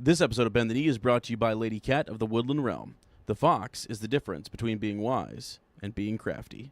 This episode of Bend the Knee is brought to you by Lady Cat of the Woodland Realm. The fox is the difference between being wise and being crafty.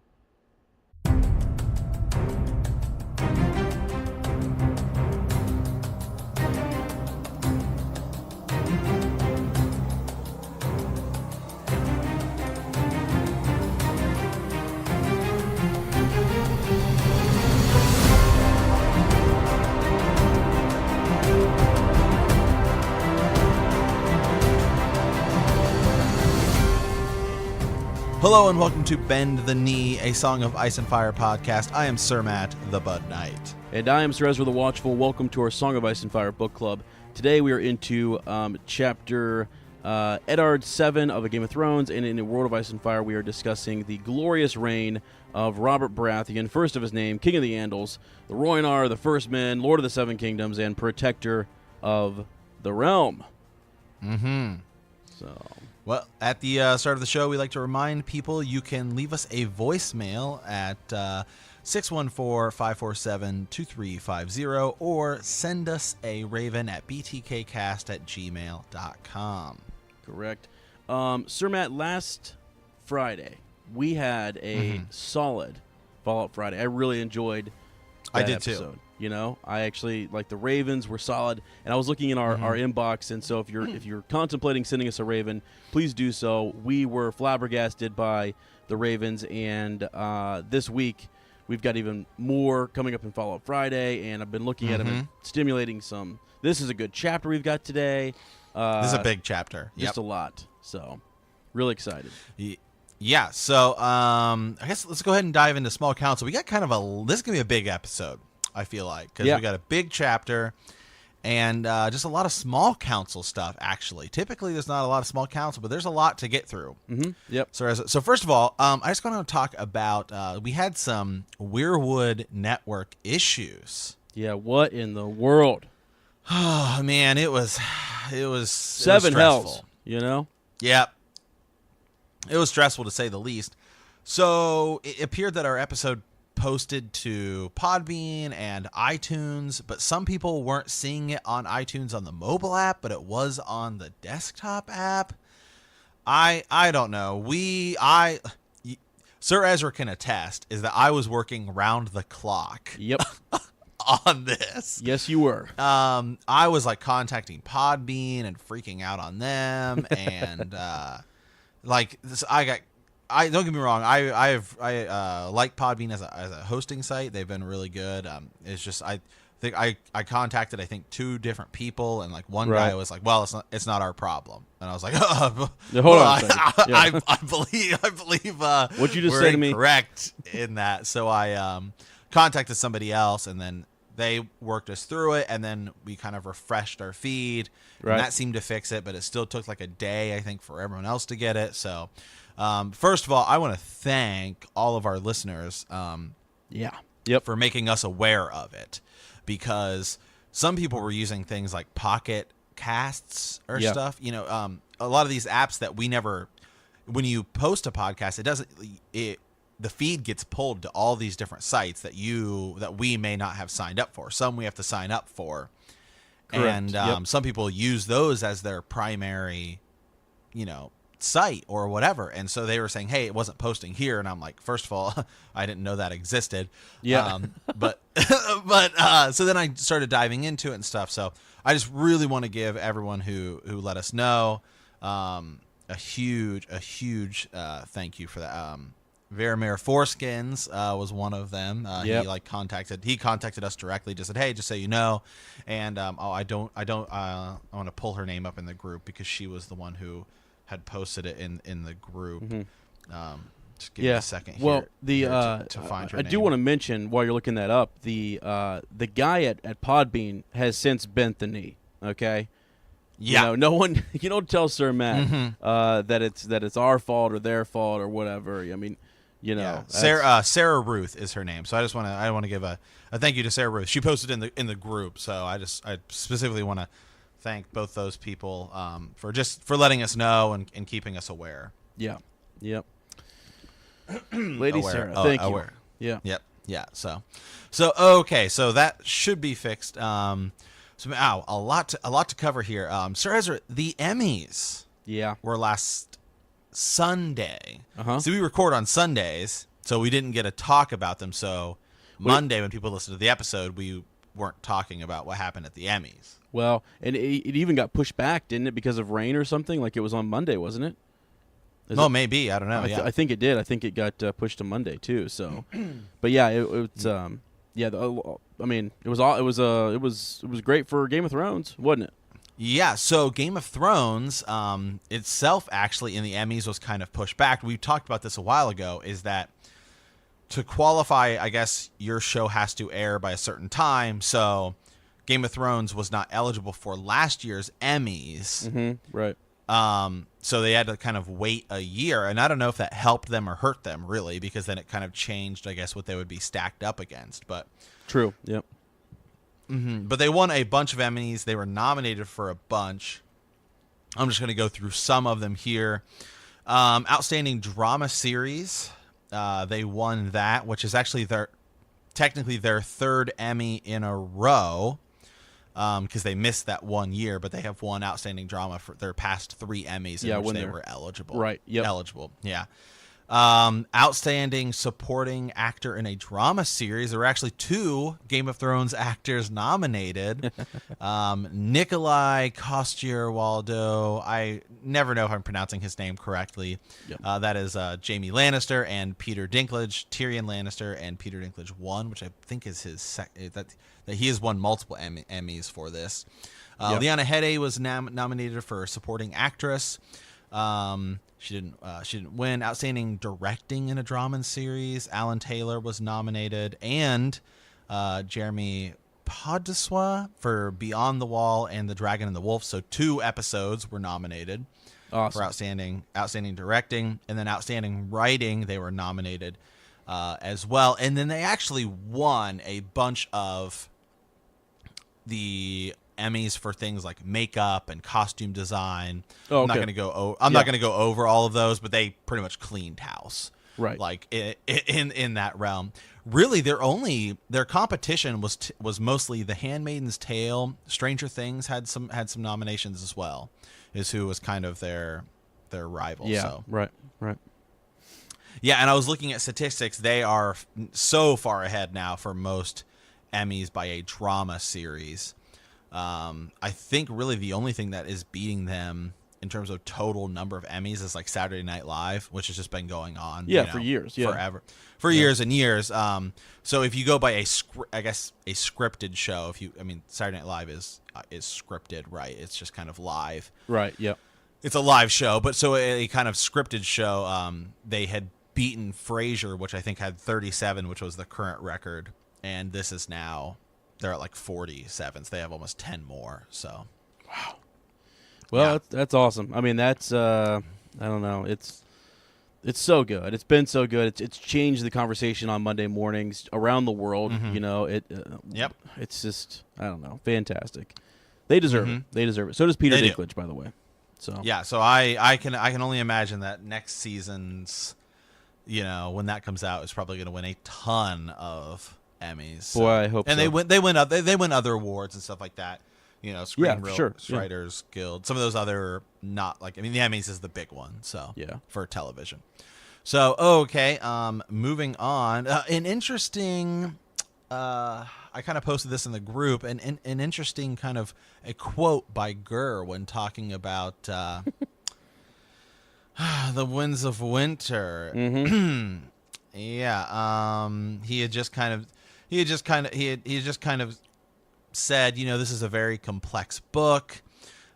Hello and welcome to Bend the Knee, a Song of Ice and Fire podcast. I am Sir Matt, the Bud Knight. And I am Sir Ezra the Watchful. Welcome to our Song of Ice and Fire book club. Today we are into chapter Eddard 7 of A Game of Thrones, and in A World of Ice and Fire we are discussing the glorious reign of Robert Baratheon, first of his name, King of the Andals, the Rhoynar, the First Men, Lord of the Seven Kingdoms, and Protector of the Realm. So... Well, at the start of the show, we like to remind people you can leave us a voicemail at 614-547-2350 or send us a raven at btkcast@gmail.com. Correct. Sir Matt, last Friday, we had a solid Fallout Friday. I really enjoyed that I did episode. too. You know, I actually, like, the Ravens were solid, and I was looking in our inbox, and so if you're contemplating sending us a Raven, please do so. We were flabbergasted by the Ravens, and this week we've got even more coming up in Fallout Friday, and I've been looking at them and stimulating some. This is a good chapter we've got today. This is a big chapter. Just a lot, so really excited. Yeah, so I guess let's go ahead and dive into Small Council. We got kind of this is going to be a big episode, I feel like, because we got a big chapter and just a lot of small council stuff, actually. Typically, there's not a lot of small council, but there's a lot to get through. Yep. So first of all, I just want to talk about, we had some Weirwood network issues. Yeah, what in the world? Oh, man, it was Seven hells, you know? Yep. It was stressful, to say the least. So it appeared that our episode posted to Podbean and iTunes, but some people weren't seeing it on iTunes on the mobile app, but it was on the desktop app. I don't know. Sir Ezra can attest is that I was working round the clock. Yep. On this. Yes, you were. I was like contacting Podbean and freaking out on them, and like this, I don't get me wrong. I like Podbean as a hosting site. They've been really good. It's just I think I contacted two different people, and like one guy was like, "Well, it's not our problem," and I was like, "Hold on a second. Yeah. I believe what you just we're said to me correct in that." So I contacted somebody else, and then they worked us through it, and then we kind of refreshed our feed, and that seemed to fix it. But it still took like a day, I think, for everyone else to get it. So. First of all, I want to thank all of our listeners for making us aware of it, because some people were using things like Pocket Casts or stuff. You know, a lot of these apps that we never, when you post a podcast, the feed gets pulled to all these different sites that we may not have signed up for. Some we have to sign up for. Correct. And some people use those as their primary, site or whatever, and so they were saying, hey, it wasn't posting here, and I'm like, first of all, I didn't know that existed. But so then I started diving into it and stuff. So I just really want to give everyone who let us know a huge thank you for that. Veramir Foreskins was one of them. He contacted us directly, just said, hey, just so you know, and I want to pull her name up in the group because she was the one who had posted it in the group. Just give me a second here. Well, to find her I name. do want to mention, while you're looking that up, the guy at Podbean has since bent the knee. Okay. Yeah. No one. You don't tell Sir Matt that it's our fault or their fault or whatever. I mean, Sarah Ruth is her name. So I want to give a thank you to Sarah Ruth. She posted in the group. So I specifically want to thank both those people for letting us know and keeping us aware. Yeah. Yep. Lady Sarah, thank you. Yeah. Yep. Yeah. So okay. So that should be fixed. So, a lot to cover here. Sir Ezra, the Emmys were last Sunday. So we record on Sundays, so we didn't get to talk about them. So Monday, when people listen to the episode, we weren't talking about what happened at the Emmys. Well, and it even got pushed back, didn't it, because of rain or something? Like it was on Monday, wasn't it? Maybe. I don't know. I think it did. I think it got pushed to Monday too. So, but yeah, it's I mean, it was great for Game of Thrones, wasn't it? Yeah. So Game of Thrones itself, actually, in the Emmys was kind of pushed back. We talked about this a while ago. Is that to qualify? I guess your show has to air by a certain time. So Game of Thrones was not eligible for last year's Emmys. Right. So they had to kind of wait a year, and I don't know if that helped them or hurt them, really, because then it kind of changed, I guess, what they would be stacked up against. But true. Yep. But they won a bunch of Emmys. They were nominated for a bunch. I'm just going to go through some of them here. Outstanding Drama Series. They won that, which is actually technically their third Emmy in a row. Because they missed that 1 year, but they have won Outstanding Drama for their past 3 Emmys in which they were eligible. Right. Yep. Eligible. Yeah. Outstanding Supporting Actor in a Drama Series. There were actually 2 Game of Thrones actors nominated. Nikolai Coster-Waldau. I never know if I'm pronouncing his name correctly. Yep. That is Jaime Lannister and Peter Dinklage. Tyrion Lannister and Peter Dinklage won, which I think is his that he has won multiple Emmys for this. Yep. Liana Headey was nominated for Supporting Actress. She didn't win. Outstanding Directing in a Drama Series. Alan Taylor was nominated, and Jeremy Podeswa for Beyond the Wall and The Dragon and the Wolf. So 2 episodes were nominated for outstanding directing, and then outstanding writing they were nominated as well. And then they actually won a bunch of the Emmys for things like makeup and costume design. I'm not going to go. I'm not going to go over all of those, but they pretty much cleaned house, right? Like in that realm. Really, their competition was mostly The Handmaid's Tale. Stranger Things had some nominations as well. Is who was kind of their rival. Yeah. So. Right. Yeah, and I was looking at statistics. They are so far ahead now for most Emmys by a drama series. I think really the only thing that is beating them in terms of total number of Emmys is like Saturday Night Live, which has just been going on for years, forever, years and years. So if you go by a scripted show, Saturday Night Live is scripted, right? It's just kind of live, right? Yep. It's a live show, but so a kind of scripted show. They had beaten Frasier, which I think had 37, which was the current record, and this is now. They're at like 47, so they have almost 10 more. So, wow. Well, that's awesome. I mean, that's I don't know. It's so good. It's been so good. It's changed the conversation on Monday mornings around the world. You know, Yep. It's just I don't know. Fantastic. They deserve it. They deserve it. So does Peter Dinklage, by the way. So yeah. So I can only imagine that next season's, when that comes out, is probably going to win a ton of Emmys. So. Boy, I hope and so. they win other awards and stuff like that. Writers Guild. Some of those other not like the Emmys is the big one. So for television. So okay, moving on. An interesting. I kind of posted this in the group. An interesting kind of a quote by Gurr when talking about the Winds of Winter. Yeah. He had just kind of said, this is a very complex book.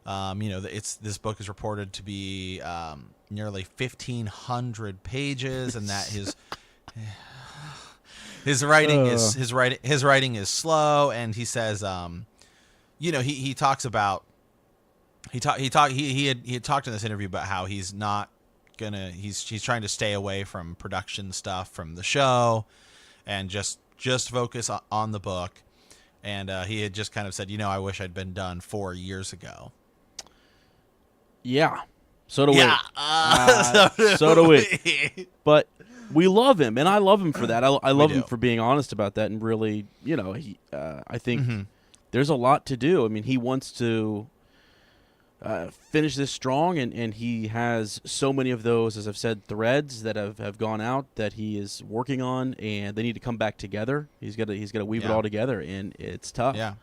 This book is reported to be nearly 1,500 pages, and that his writing is slow. And he says, he talks about he had talked in this interview about how he's not gonna he's trying to stay away from production stuff from the show, and just focus on the book. And he had just kind of said, I wish I'd been done 4 years ago. Yeah. So do we. So do we. But we love him, and I love him for that. I love him for being honest about that, and really, I think there's a lot to do. I mean, he wants to finish this strong, and he has so many of those, as I've said, threads that have gone out that he is working on, and they need to come back together. He's got to weave it all together, and it's tough. Yeah.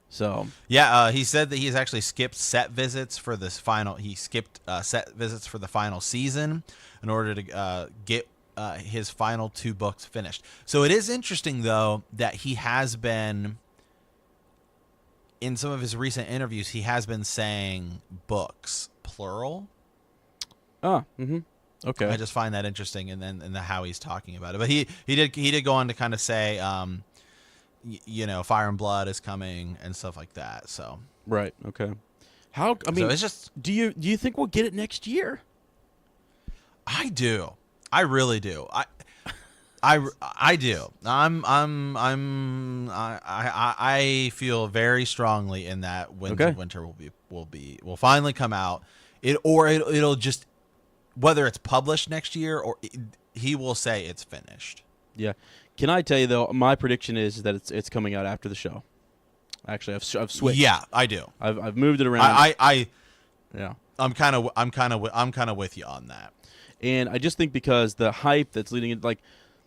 So he said that he's actually skipped set visits for this final. He skipped set visits for the final season in order to get his final 2 books finished. So it is interesting, though, that he has been, in some of his recent interviews, he has been saying books plural. Okay. I just find that interesting, and then how he's talking about it. But he did go on to kind of say, Fire and Blood is coming and stuff like that. So right. Okay. So it's just. Do you think we'll get it next year? I do. I really do. I do. I feel very strongly in that Winter will finally come out. It'll just, whether it's published next year or he will say it's finished. Yeah. Can I tell you though? My prediction is that it's coming out after the show. Actually, I've switched. Yeah, I do. I've moved it around. Yeah. I'm kind of with you on that. And I just think because the hype that's leading it, like,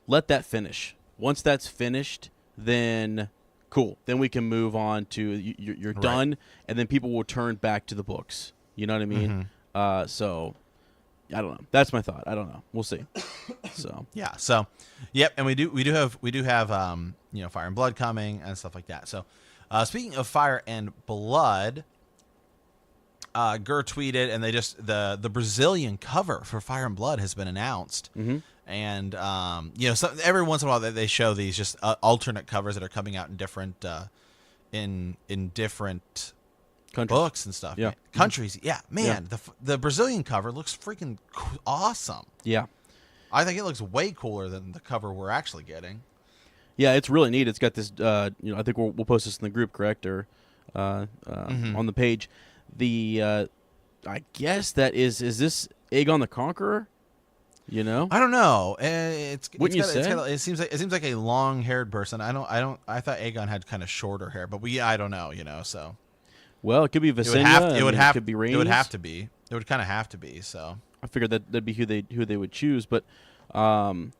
let that finish. Once that's finished, then cool. Then we can move on to you're done, and then people will turn back to the books. You know what I mean? Mm-hmm. So I don't know. That's my thought. I don't know. We'll see. So yeah. So yep. And we do have Fire and Blood coming and stuff like that. So speaking of Fire and Blood. Gur tweeted, and they just the Brazilian cover for Fire and Blood has been announced, and every once in a while they show these just alternate covers that are coming out in different in different countries. Books and stuff. Yeah, countries. Yeah, man, the Brazilian cover looks freaking awesome. Yeah, I think it looks way cooler than the cover we're actually getting. Yeah, it's really neat. It's got this. I think we'll post this in the group, correct, or on the page. I guess that is this Aegon the Conqueror? I don't know. It seems like a long-haired person. I thought Aegon had kind of shorter hair, but I don't know. So. Well, it could be Visenya. It could be Rhaenys. It would have to be. It would kind of have to be. So. I figured that'd be who they would choose, but and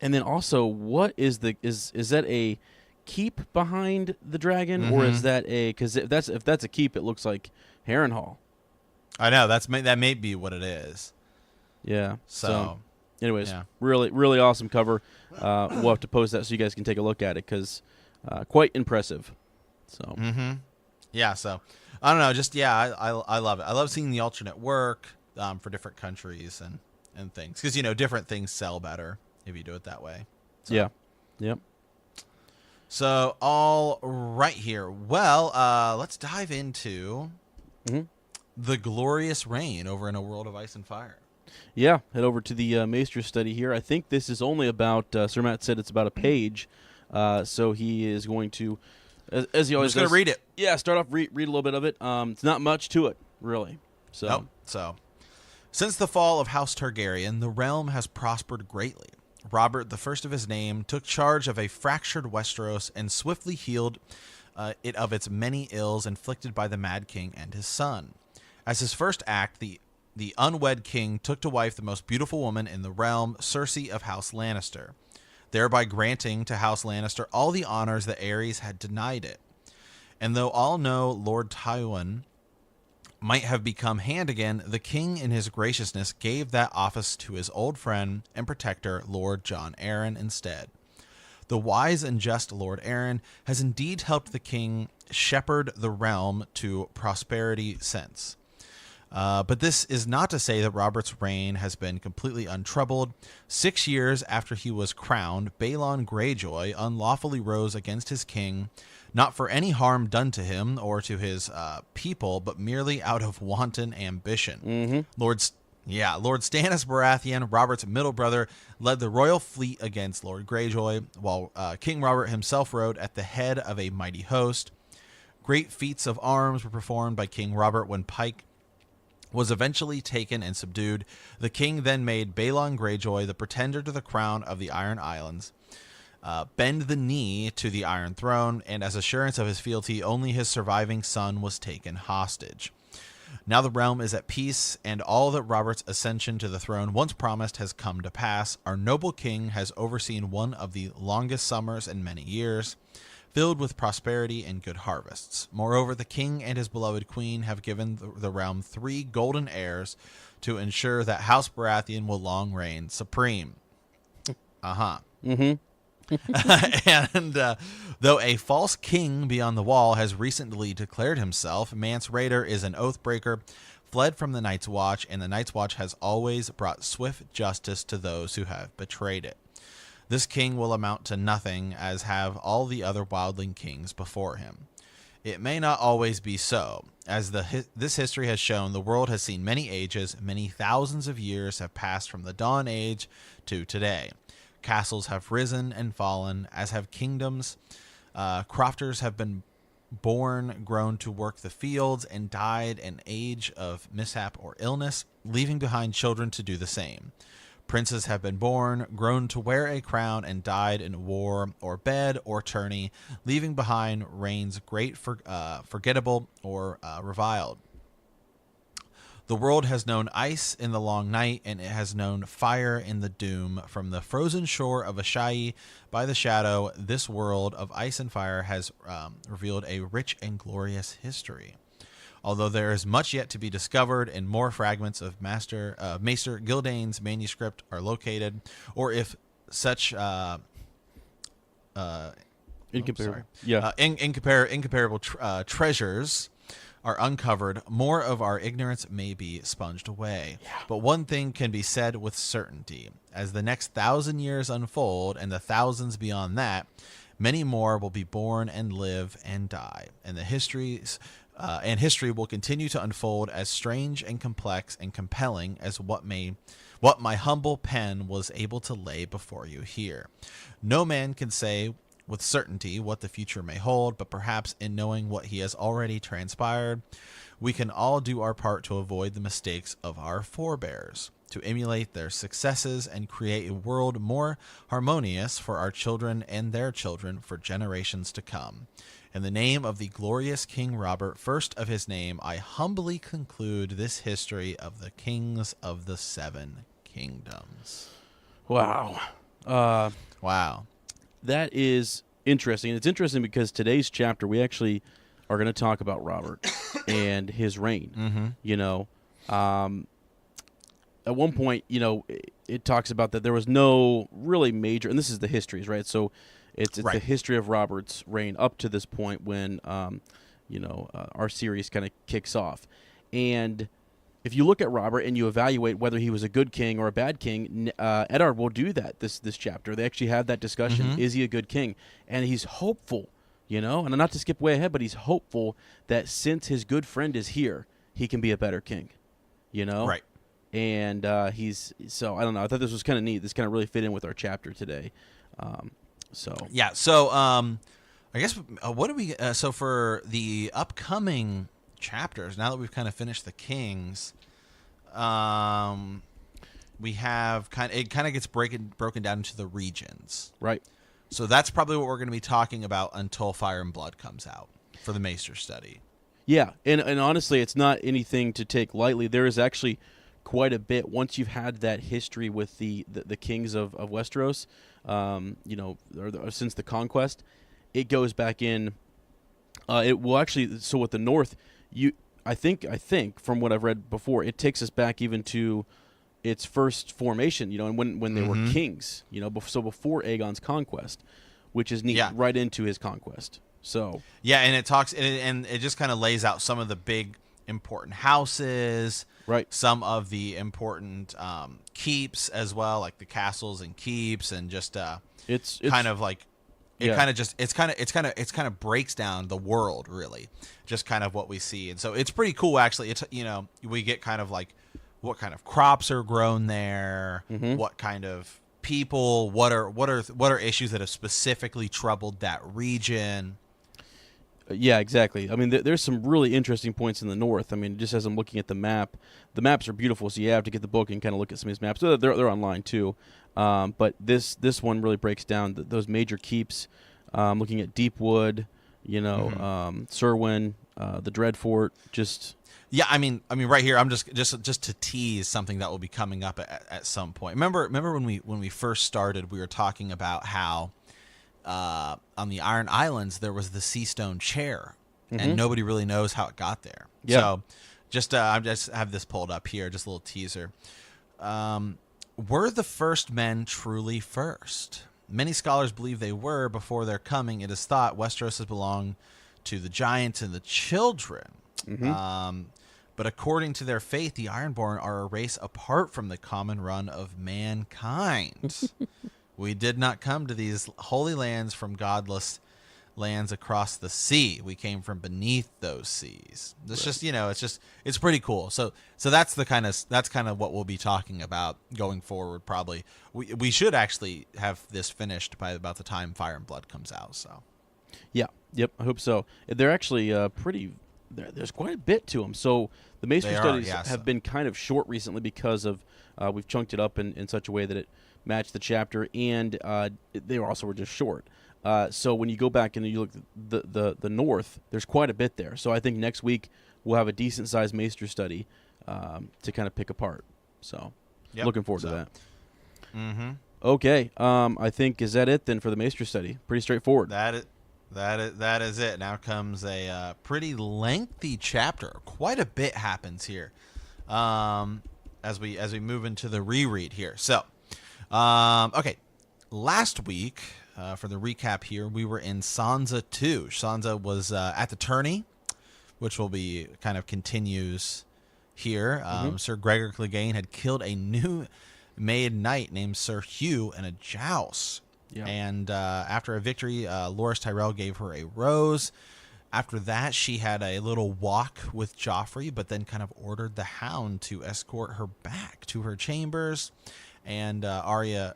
then also, what is that a keep behind the dragon, or is that because if that's a keep, it looks like Harrenhal. I know that may be what it is. Yeah. So anyways, really really awesome cover. We'll have to post that so you guys can take a look at it because quite impressive. So yeah. So I don't know. Just I love it. I love seeing the alternate work for different countries and things because different things sell better if you do it that way. So. Yeah. Yep. So, all right here. Well, let's dive into the glorious reign over in A World of Ice and Fire. Yeah, head over to the Maester study here. I think this is only about, Sir Matt said it's about a page. So he is going to, as he always does. I'm just going to read it. Yeah, start off, read a little bit of it. It's not much to it, really. So. Nope. So, since the fall of House Targaryen, the realm has prospered greatly. Robert, the first of his name, took charge of a fractured Westeros and swiftly healed it of its many ills inflicted by the Mad King and his son. As his first act, the unwed king took to wife the most beautiful woman in the realm, Cersei of House Lannister, thereby granting to House Lannister all the honors that Aerys had denied it. And though all know Lord Tywin might have become hand again, the king in his graciousness gave that office to his old friend and protector, Lord Jon Arryn, instead. The wise and just Lord Arryn has indeed helped the king shepherd the realm to prosperity since. But this is not to say that Robert's reign has been completely untroubled. 6 years after he was crowned, Balon Greyjoy unlawfully rose against his king, not for any harm done to him or to his people, but merely out of wanton ambition. Lord Stannis Baratheon, Robert's middle brother, led the royal fleet against Lord Greyjoy, while King Robert himself rode at the head of a mighty host. Great feats of arms were performed by King Robert when Pike was eventually taken and subdued. The king then made Balon Greyjoy the pretender to the crown of the Iron Islands. bend the knee to the Iron Throne, and as assurance of his fealty, only his surviving son was taken hostage. Now the realm is at peace, and all that Robert's ascension to the throne once promised has come to pass. Our noble king has overseen one of the longest summers in many years, filled with prosperity and good harvests. Moreover, the king and his beloved queen have given the realm 3 golden heirs to ensure that House Baratheon will long reign supreme. Mm-hmm. And though a false king beyond the wall has recently declared himself, Mance Rayder is an oathbreaker, fled from the Night's Watch, and the Night's Watch has always brought swift justice to those who have betrayed it. This king will amount to nothing, as have all the other wildling kings before him. It may not always be so. As this history has shown, the world has seen many ages, many thousands of years have passed from the Dawn Age to today. Castles have risen and fallen, as have kingdoms. Crofters have been born, grown to work the fields, and died in age of mishap or illness, leaving behind children to do the same. Princes have been born, grown to wear a crown, and died in war or bed or tourney, leaving behind reigns great, forgettable, or reviled. The world has known ice in the long night, and it has known fire in the doom. From the frozen shore of Asshai by the shadow, this world of ice and fire has revealed a rich and glorious history. Although there is much yet to be discovered, and more fragments of Maester Gildane's manuscript are located, or if such incomparable treasures are uncovered, more of our ignorance may be sponged away. Yeah. But one thing can be said with certainty. As the next 1,000 years unfold, and the thousands beyond that, many more will be born and live and die. And history will continue to unfold as strange and complex and compelling as what my humble pen was able to lay before you here. No man can say with certainty what the future may hold, but perhaps in knowing what he has already transpired, we can all do our part to avoid the mistakes of our forebears, to emulate their successes and create a world more harmonious for our children and their children for generations to come. In the name of the glorious King Robert, first of his name, I humbly conclude this history of the kings of the 7 kingdoms. Wow. Wow. That is interesting. And it's interesting because today's chapter, we actually are going to talk about Robert and his reign. Mm-hmm. You know, at one point, you know, it talks about that there was no really major, and this is the histories, right? So it's right. the history of Robert's reign up to this point when, our series kind of kicks off. And if you look at Robert and you evaluate whether he was a good king or a bad king, Eddard will do that this chapter. They actually have that discussion. Mm-hmm. Is he a good king? And he's hopeful, you know, and not to skip way ahead, but he's hopeful that since his good friend is here, he can be a better king, you know? Right. And so I don't know. I thought this was kind of neat. This kind of really fit in with our chapter today. Yeah. So I guess what do we? So for the upcoming chapters, now that we've kind of finished the kings, we have it kind of gets broken down into the regions. Right. So that's probably what we're going to be talking about until Fire and Blood comes out for the Maester study. Yeah, and honestly, it's not anything to take lightly. There is actually quite a bit once you've had that history with the kings of Westeros, since the conquest. It goes back in. It will actually. So with the North, I think from what I've read before, it takes us back even to its first formation. You know, and when they were kings. You know, so before Aegon's conquest, which is neat. Yeah. Right into his conquest. So yeah, and it talks and it just kind of lays out some of the big important houses, right? Some of the important keeps as well, like the castles and keeps, and just it's kind of like it yeah. kind of breaks down the world, really, just kind of what we see, and so it's pretty cool actually. It's we get kind of like what kind of crops are grown there, what kind of people, what are issues that have specifically troubled that region. Yeah, exactly. I mean, there's some really interesting points in the north. I mean, just as I'm looking at the map, the maps are beautiful, so you have to get the book and kind of look at some of these maps. They're online too, but this one really breaks down those major keeps. Looking at Deepwood, Serwyn, the Dreadfort, just. Yeah, I mean, right here, I'm just to tease something that will be coming up at some point. Remember when we first started, we were talking about how on the Iron Islands there was the Seastone chair, and nobody really knows how it got there. Yeah. So, I just have this pulled up here, just a little teaser. Were the first men truly first? Many scholars believe they were. Before their coming, it is thought Westeros has belonged to the giants and the children. But according to their faith, the Ironborn are a race apart from the common run of mankind. We did not come to these holy lands from godless lands across the sea. We came from beneath those seas. It's just, it's pretty cool. So that's kind of what we'll be talking about going forward. Probably we should actually have this finished by about the time Fire and Blood comes out. So yeah, yep, I hope so. They're actually pretty. There's quite a bit to them. So the Maester studies have been kind of short recently because of we've chunked it up in such a way that it matched the chapter, and they also were just short. So when you go back and you look at the north, there's quite a bit there. So I think next week we'll have a decent sized Maester study to kind of pick apart. So looking forward to that. Mm-hmm. Okay, I think is that it then for the Maester study? Pretty straightforward. That is it. Now comes a pretty lengthy chapter. Quite a bit happens here as we move into the reread here. So, okay, last week for the recap here, we were in Sansa 2. Sansa was at the tourney, which will be kind of continues here. Sir Gregor Clegane had killed a new made knight named Sir Hugh in a joust. Yeah. And after a victory, Loras Tyrell gave her a rose. After that, she had a little walk with Joffrey, but then kind of ordered the Hound to escort her back to her chambers. And Sansa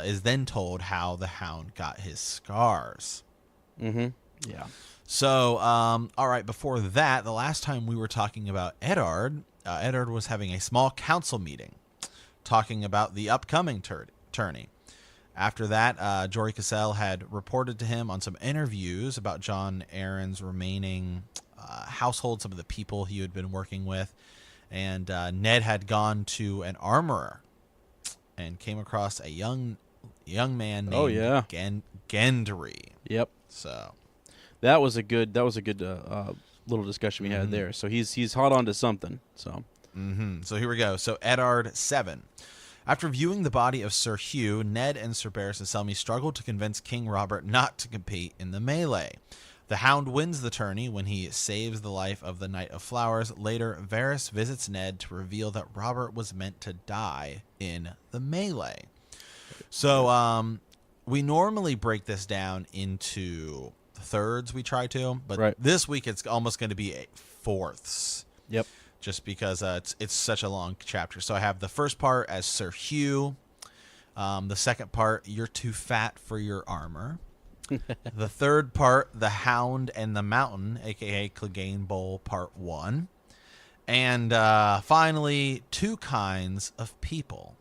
is then told how the Hound got his scars. Yeah. So, all right, before that, the last time we were talking about Eddard, Eddard was having a small council meeting talking about the upcoming tourney. After that, Jory Cassell had reported to him on some interviews about Jon Arryn's remaining household, some of the people he had been working with. And Ned had gone to an armorer and came across a young man named Gendry. Yep. So that was a good little discussion we had there. So he's hot on to something. So So here we go. So Eddard 7. After viewing the body of Sir Hugh, Ned and Sir Barristan Selmy struggled to convince King Robert not to compete in the melee. The Hound wins the tourney when he saves the life of the Knight of Flowers. Later, Varys visits Ned to reveal that Robert was meant to die in the melee. So we normally break this down into thirds, we try to, but this week it's almost going to be fourths. Yep. Just because it's such a long chapter. So I have the first part as Sir Hugh. The second part, you're too fat for your armor. The third part, the Hound and the Mountain, a.k.a. Clegane Bowl Part 1. And finally, two kinds of people.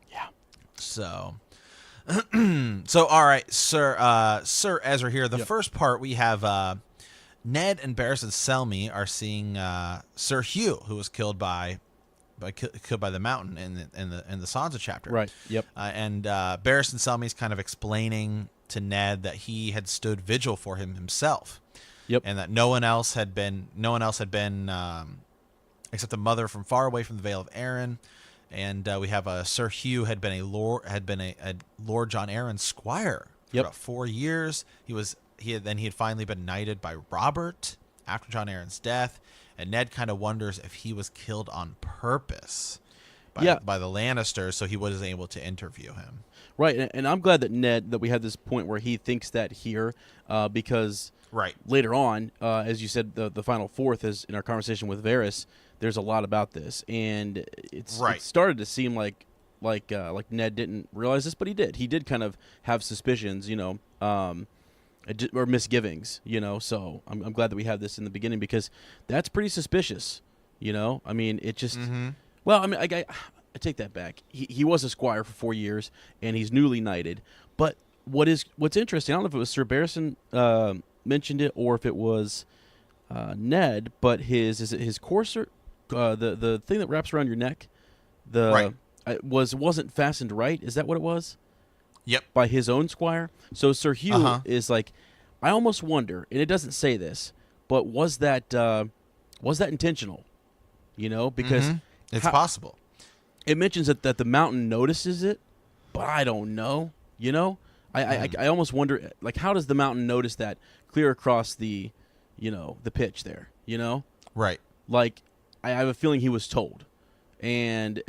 Yeah. So, all right, Sir Ezra here. The first part, we have... Ned and Barristan Selmy are seeing Sir Hugh, who was killed by the Mountain in the Sansa chapter. Right. Yep. And Barristan Selmy's kind of explaining to Ned that he had stood vigil for him himself. Yep. And that no one else had been except a mother from far away from the Vale of Arryn. And we have Sir Hugh had been a Lord Jon Arryn's squire for about 4 years. He had finally been knighted by Robert after Jon Arryn's death, and Ned kind of wonders if he was killed on purpose by the Lannisters, so he wasn't able to interview him. Right, and I'm glad that we had this point where he thinks that here, because later on, as you said, the final fourth is in our conversation with Varys. There's a lot about this, and it started to seem like Ned didn't realize this, but he did. He did kind of have suspicions, or misgivings, So I'm glad that we have this in the beginning because that's pretty suspicious, I mean, it just. Well, I mean, I take that back. He was a squire for 4 years, and he's newly knighted. But what's interesting, I don't know if it was Sir Barristan mentioned it or if it was Ned, but his courser, the thing that wraps around your neck, wasn't fastened right. Is that what it was? Yep. By his own squire. So Sir Hugh is like, I almost wonder, and it doesn't say this, but was that intentional? Because it's possible. It mentions that the mountain notices it, but I don't know. I almost wonder, like, how does the mountain notice that clear across the pitch there? Right. Like, I have a feeling he was told, and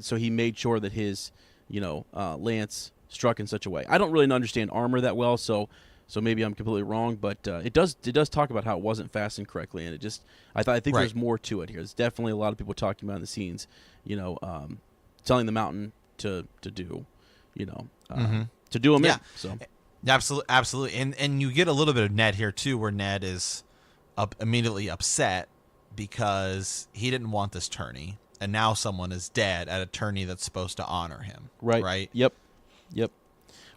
so he made sure that his lance struck in such a way. I don't really understand armor that well, so maybe I'm completely wrong, but it does talk about how it wasn't fastened correctly, and I think there's more to it here. There's definitely a lot of people talking about in the scenes, telling the mountain to do, to do them in. So absolutely, and you get a little bit of Ned here too, where Ned is immediately upset because he didn't want this tourney, and now someone is dead at a tourney that's supposed to honor him. Right. Yep.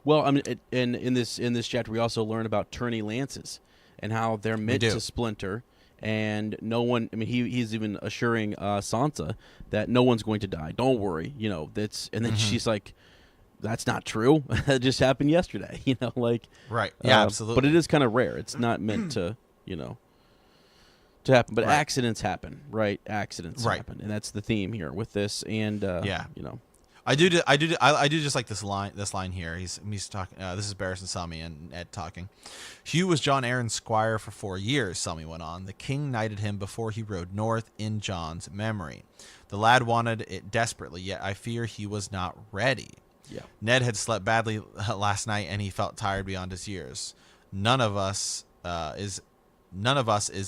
Well, I mean, in this chapter, we also learn about tourney lances and how they're meant to splinter, and no one. I mean, he's even assuring Sansa that no one's going to die. Don't worry, That's and then she's like, "That's not true. That just happened yesterday." Right. Yeah, absolutely. But it is kind of rare. It's not meant to, to happen. But accidents happen, right? Accidents happen, and that's the theme here with this. And I do just like this line here. He's talking. This is Barristan Selmy and Ed talking. Hugh was Jon Arryn's squire for 4 years. Selmy went on. The king knighted him before he rode north in Jon's memory. The lad wanted it desperately, yet I fear he was not ready. Yeah. Ned had slept badly last night, and he felt tired beyond his years. None of us is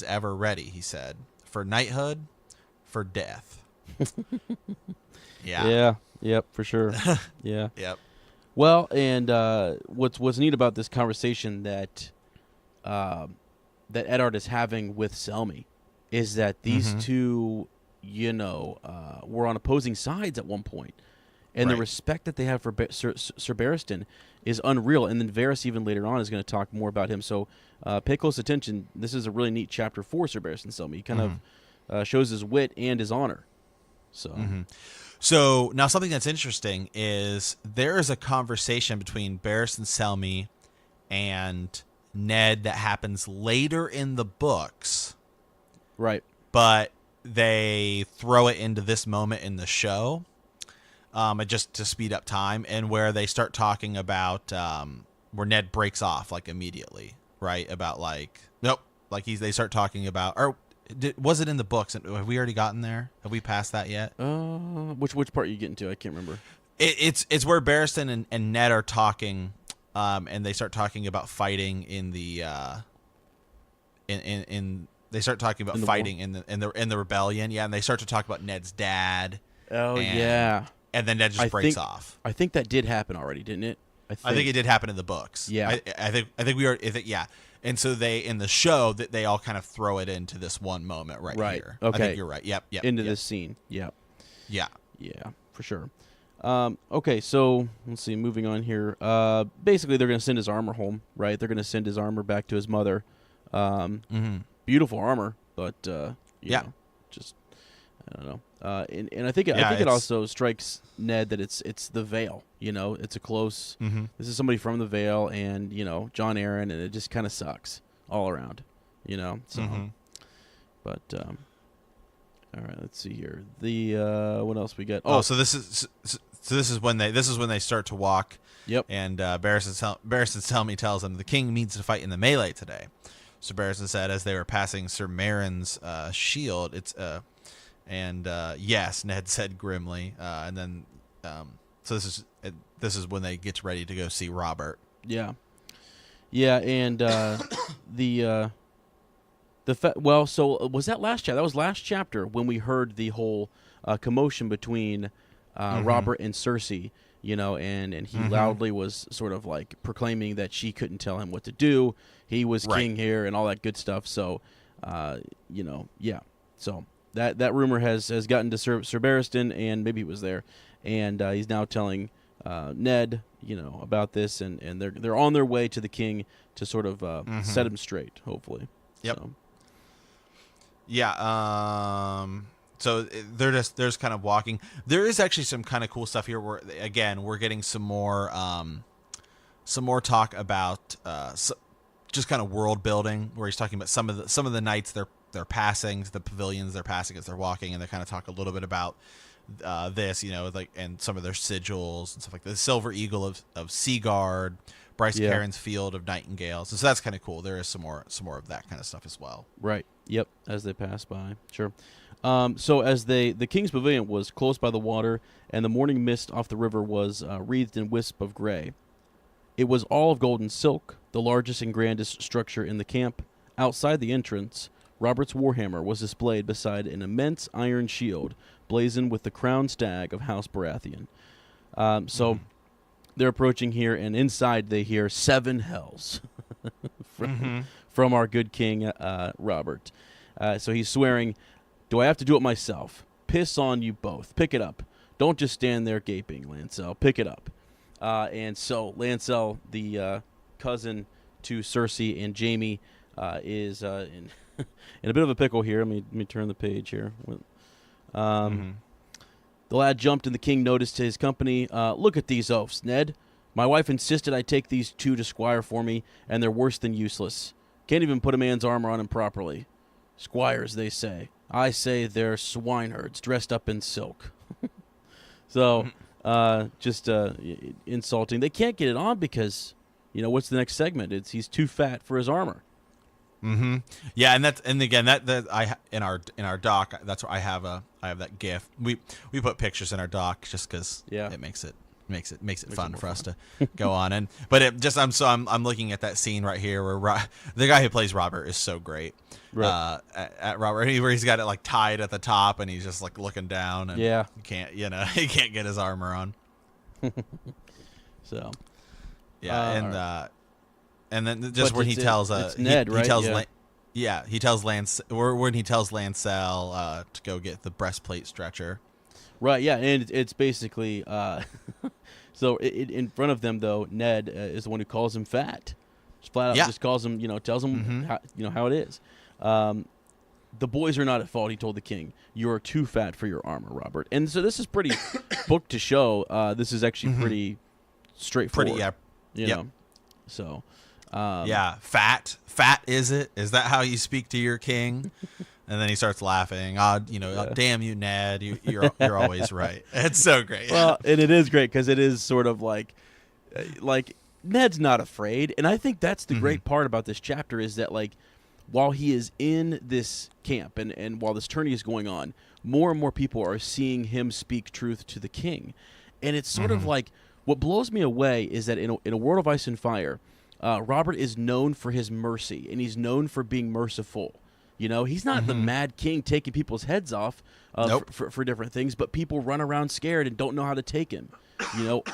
ever ready, he said, for knighthood, for death. Yeah. Yeah. Yep, for sure. Yeah. Yep. Well, and what's neat about this conversation that Eddard is having with Selmy is that these two, were on opposing sides at one point, and the respect that they have for Sir Barristan is unreal. And then Varys even later on is going to talk more about him. So pay close attention. This is a really neat chapter for Sir Barristan Selmy. He kind of shows his wit and his honor. So. So now something that's interesting is there is a conversation between Barristan Selmy and Ned that happens later in the books. Right. But they throw it into this moment in the show just to speed up time, and where they start talking about where Ned breaks off like immediately, right? About like, nope, like they start talking about, or was it in the books? Have we already gotten there? Have we passed that yet? Which part are you getting to? I can't remember. It's where Barristan and Ned are talking, and they start talking about fighting in the they start talking about fighting in the rebellion. Yeah, and they start to talk about Ned's dad. Oh yeah. And then Ned just breaks off. I think that did happen already, didn't it? I think it did happen in the books. Yeah. I think we are. Yeah. And so they, in the show, that they all kind of throw it into this one moment right here. Okay. I think you're right. Yep. Into this scene. Yep. Yeah. Yeah, for sure. Okay, so let's see. Moving on here. Basically, they're going to send his armor home, right? They're going to send his armor back to his mother. Beautiful armor, but you know, just I don't know. And I think it also strikes Ned that it's the Vale. It's a close. This is somebody from the Vale, and Jon Arryn, and it just kind of sucks all around. So. But all right, let's see here. The what else we got? So this is when they start to walk. Yep. And Barristan Selmy tells them the king needs to fight in the melee today. So Barristan said as they were passing Sir Meryn's shield, yes, Ned said grimly, and then so this is when they get ready to go see Robert. Yeah, and so was that last chapter? That was last chapter when we heard the whole commotion between Robert and Cersei, and he loudly was sort of like proclaiming that she couldn't tell him what to do. He was king here and all that good stuff. So, yeah. So that rumor has gotten to Sir Barristan, and maybe he was there, and he's now telling Ned, about this, and they're on their way to the king to sort of set him straight, hopefully. Yep. So. Yeah. So they're just kind of walking. There is actually some kind of cool stuff here. Where again, we're getting some more talk about just kind of world building, where he's talking about some of the knights they're passing, the pavilions they're passing as they're walking, and they kind of talk a little bit about this, and some of their sigils and stuff like the Silver Eagle of Seaguard, Bryce Caron's Field of Nightingales. So that's kind of cool. There is some more of that kind of stuff as well. Right. Yep. As they pass by. Sure. So as the king's pavilion was close by the water, and the morning mist off the river was wreathed in wisp of gray. It was all of golden silk, the largest and grandest structure in the camp. Outside the entrance, Robert's warhammer was displayed beside an immense iron shield, blazoned with the crowned stag of House Baratheon. So they're approaching here, and inside they hear 7 hells from our good king Robert. So he's swearing, "Do I have to do it myself? Piss on you both. Pick it up. Don't just stand there gaping, Lancel. Pick it up." And so Lancel, the cousin to Cersei and Jaime, is in a bit of a pickle here. Let me turn the page here. The lad jumped, and the king noticed his company. "Look at these oafs, Ned. My wife insisted I take these 2 to squire for me, and they're worse than useless. Can't even put a man's armor on him properly. Squires, they say. I say they're swineherds dressed up in silk." So, just insulting. They can't get it on because, what's the next segment? He's too fat for his armor. Yeah, and again that I in our doc, that's where I have that GIF. We put pictures in our doc just because it makes it fun for us to go on. But it just I'm looking at that scene right here where the guy who plays Robert is so great. Right. At Robert, where he's got it like tied at the top, and he's just like looking down, and he can't get his armor on. So and then just when he tells Ned, right? He tells Lance, or when he tells Lancel to go get the breastplate stretcher. Right, yeah, and it's basically so in front of them though, Ned is the one who calls him fat. Just flat out just calls him, tells him how it is. The boys are not at fault, he told the king. You are too fat for your armor, Robert. And so this is pretty book to show. This is actually pretty straightforward. So fat is it? Is that how you speak to your king? And then he starts laughing. Damn you, Ned. You're always right. It's so great. Well, and it is great because it is sort of like Ned's not afraid, and I think that's the great part about this chapter is that while he is in this camp and while this tourney is going on, more and more people are seeing him speak truth to the king, and it's sort of like what blows me away is that in a world of ice and fire, Robert is known for his mercy, and he's known for being merciful. He's not the mad king taking people's heads off for different things, but people run around scared and don't know how to take him,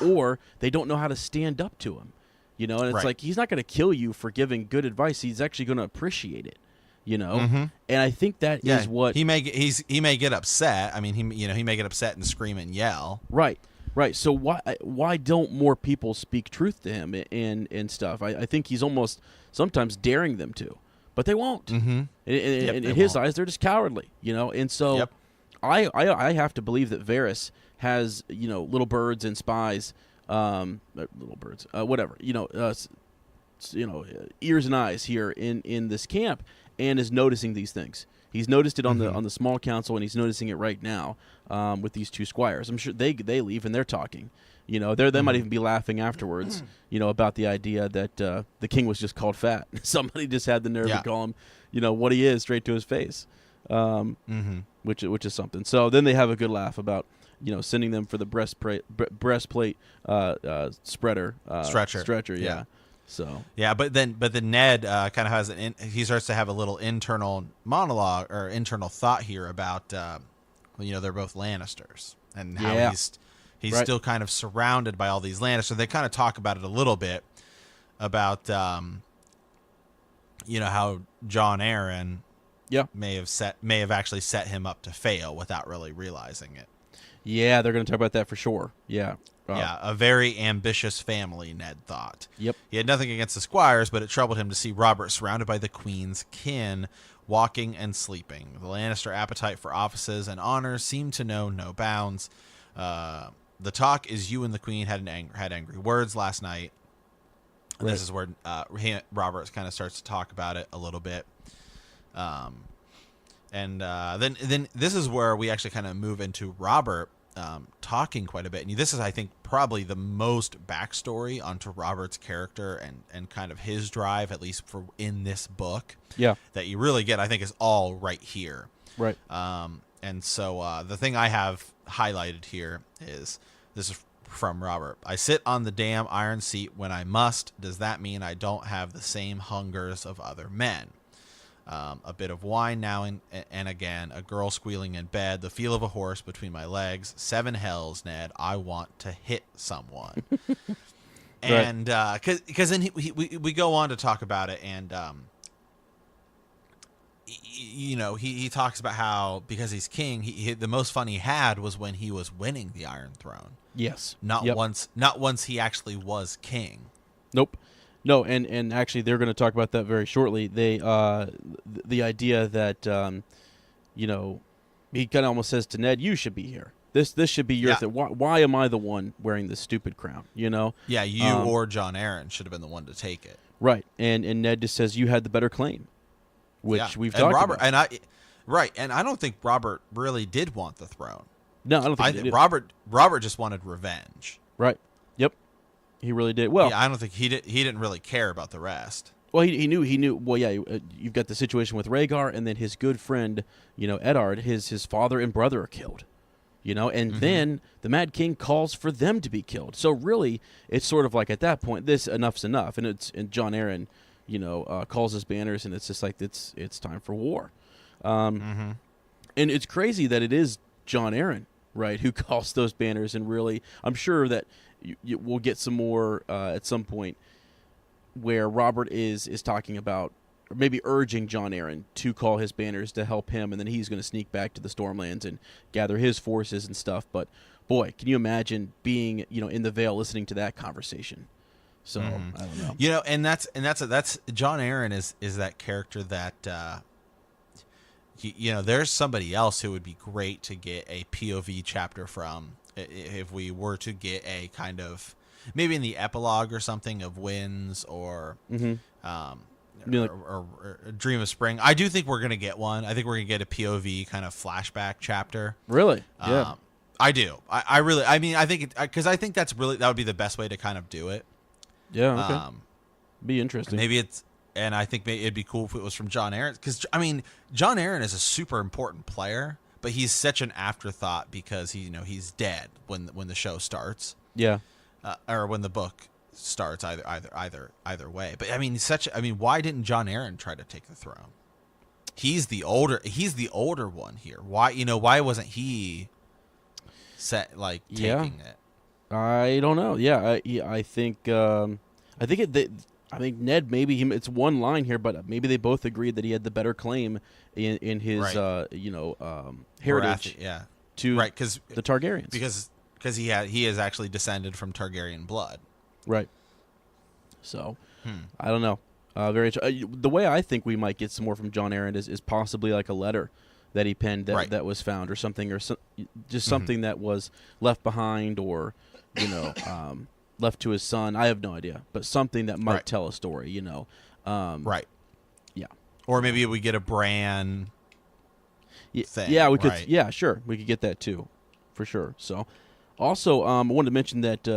or they don't know how to stand up to him, and it's like he's not going to kill you for giving good advice. He's actually going to appreciate it, and I think that is what he may get upset. I mean, he may get upset and scream and yell. Right. So why don't more people speak truth to him and stuff? I think he's almost sometimes daring them to. But they won't. In his eyes, they're just cowardly, And so, I have to believe that Varys has, little birds and spies, little birds, whatever, ears and eyes here in this camp, and is noticing these things. He's noticed it on the small council, and he's noticing it right now with these 2 squires. I'm sure they leave and they're talking. They might even be laughing afterwards, about the idea that the king was just called fat. Somebody just had the nerve to call him, what he is straight to his face, which is something. So then they have a good laugh about, sending them for the breastplate stretcher. Yeah. So but then Ned kind of has he starts to have a little internal monologue or internal thought here about they're both Lannisters and how He's still kind of surrounded by all these Lannisters. They kind of talk about it a little bit about, how Jon Arryn may have actually set him up to fail without really realizing it. Yeah, they're going to talk about that for sure. Yeah. Yeah, a very ambitious family, Ned thought. Yep. He had nothing against the squires, but it troubled him to see Robert surrounded by the Queen's kin, walking and sleeping. The Lannister appetite for offices and honors seemed to know no bounds. The talk is you and the Queen had angry words last night. Right. This is where Robert kind of starts to talk about it a little bit. Then this is where we actually kind of move into Robert talking quite a bit. And this is, I think, probably the most backstory onto Robert's character and kind of his drive, at least for in this book. Yeah. That you really get, I think, is all right here. Right. And so the thing I have highlighted here is, this is from Robert. I sit on the damn iron seat when I must. Does that mean I don't have the same hungers of other men? A bit of wine now and again, a girl squealing in bed, the feel of a horse between my legs. 7 hells, Ned. I want to hit someone. And because then we go on to talk about it, and he talks about how, because he's king, the most fun he had was when he was winning the Iron Throne. Yes. Not once he actually was king. Nope. No, and actually they're going to talk about that very shortly. They the idea that he kind of almost says to Ned, "You should be here. This should be your thing. Why am I the one wearing this stupid crown?" Yeah, you or Jon Arryn should have been the one to take it. Right, and Ned just says you had the better claim, which we've talked Robert, about. And I don't think Robert really did want the throne. No, I don't think he did. Robert just wanted revenge. Right. Yep. He really did. Well, I don't think he didn't really care about the rest. Well, he knew. Well, yeah, you've got the situation with Rhaegar, and then his good friend, Eddard, his father and brother are killed. And then the Mad King calls for them to be killed. So really, it's sort of like at that point, enough's enough, and Jon Arryn, calls his banners, and it's just like it's time for war. And it's crazy that it is Jon Arryn, right, who calls those banners, and really, I'm sure that we'll get some more at some point where Robert is talking about, or maybe urging Jon Arryn to call his banners to help him, and then he's going to sneak back to the Stormlands and gather his forces and stuff. But boy, can you imagine being in the Vale listening to that conversation? So I don't know. And that's Jon Arryn is that character that there's somebody else who would be great to get a POV chapter from. If we were to get a kind of, maybe in the epilogue or something, of Winds or or Dream of Spring. I do think we're going to get one. I think we're going to get a POV kind of flashback chapter. Really? Yeah. I do. I think because I think that would be the best way to kind of do it. Yeah. Okay. Be interesting. Maybe and I think it'd be cool if it was from Jon Arryn, because Jon Arryn is a super important player. But he's such an afterthought because he's dead when the show starts. Yeah. Or when the book starts, either way. But why didn't Jon Arryn try to take the throne? He's the older one here. Why wasn't he taking it? I don't know. Yeah, I think Ned, maybe it's one line here, but maybe they both agreed that he had the better claim in his heritage to the Targaryens, because he is actually descended from Targaryen blood. Right. So I don't know. The way I think we might get some more from Jon Arryn is possibly like a letter that he penned that was found, or something, or just something that was left behind, or left to his son. I have no idea, but something that might tell a story, right. Yeah. Or maybe we get a Bran thing. Yeah, we could. Yeah, sure. We could get that too, for sure. So also, I wanted to mention that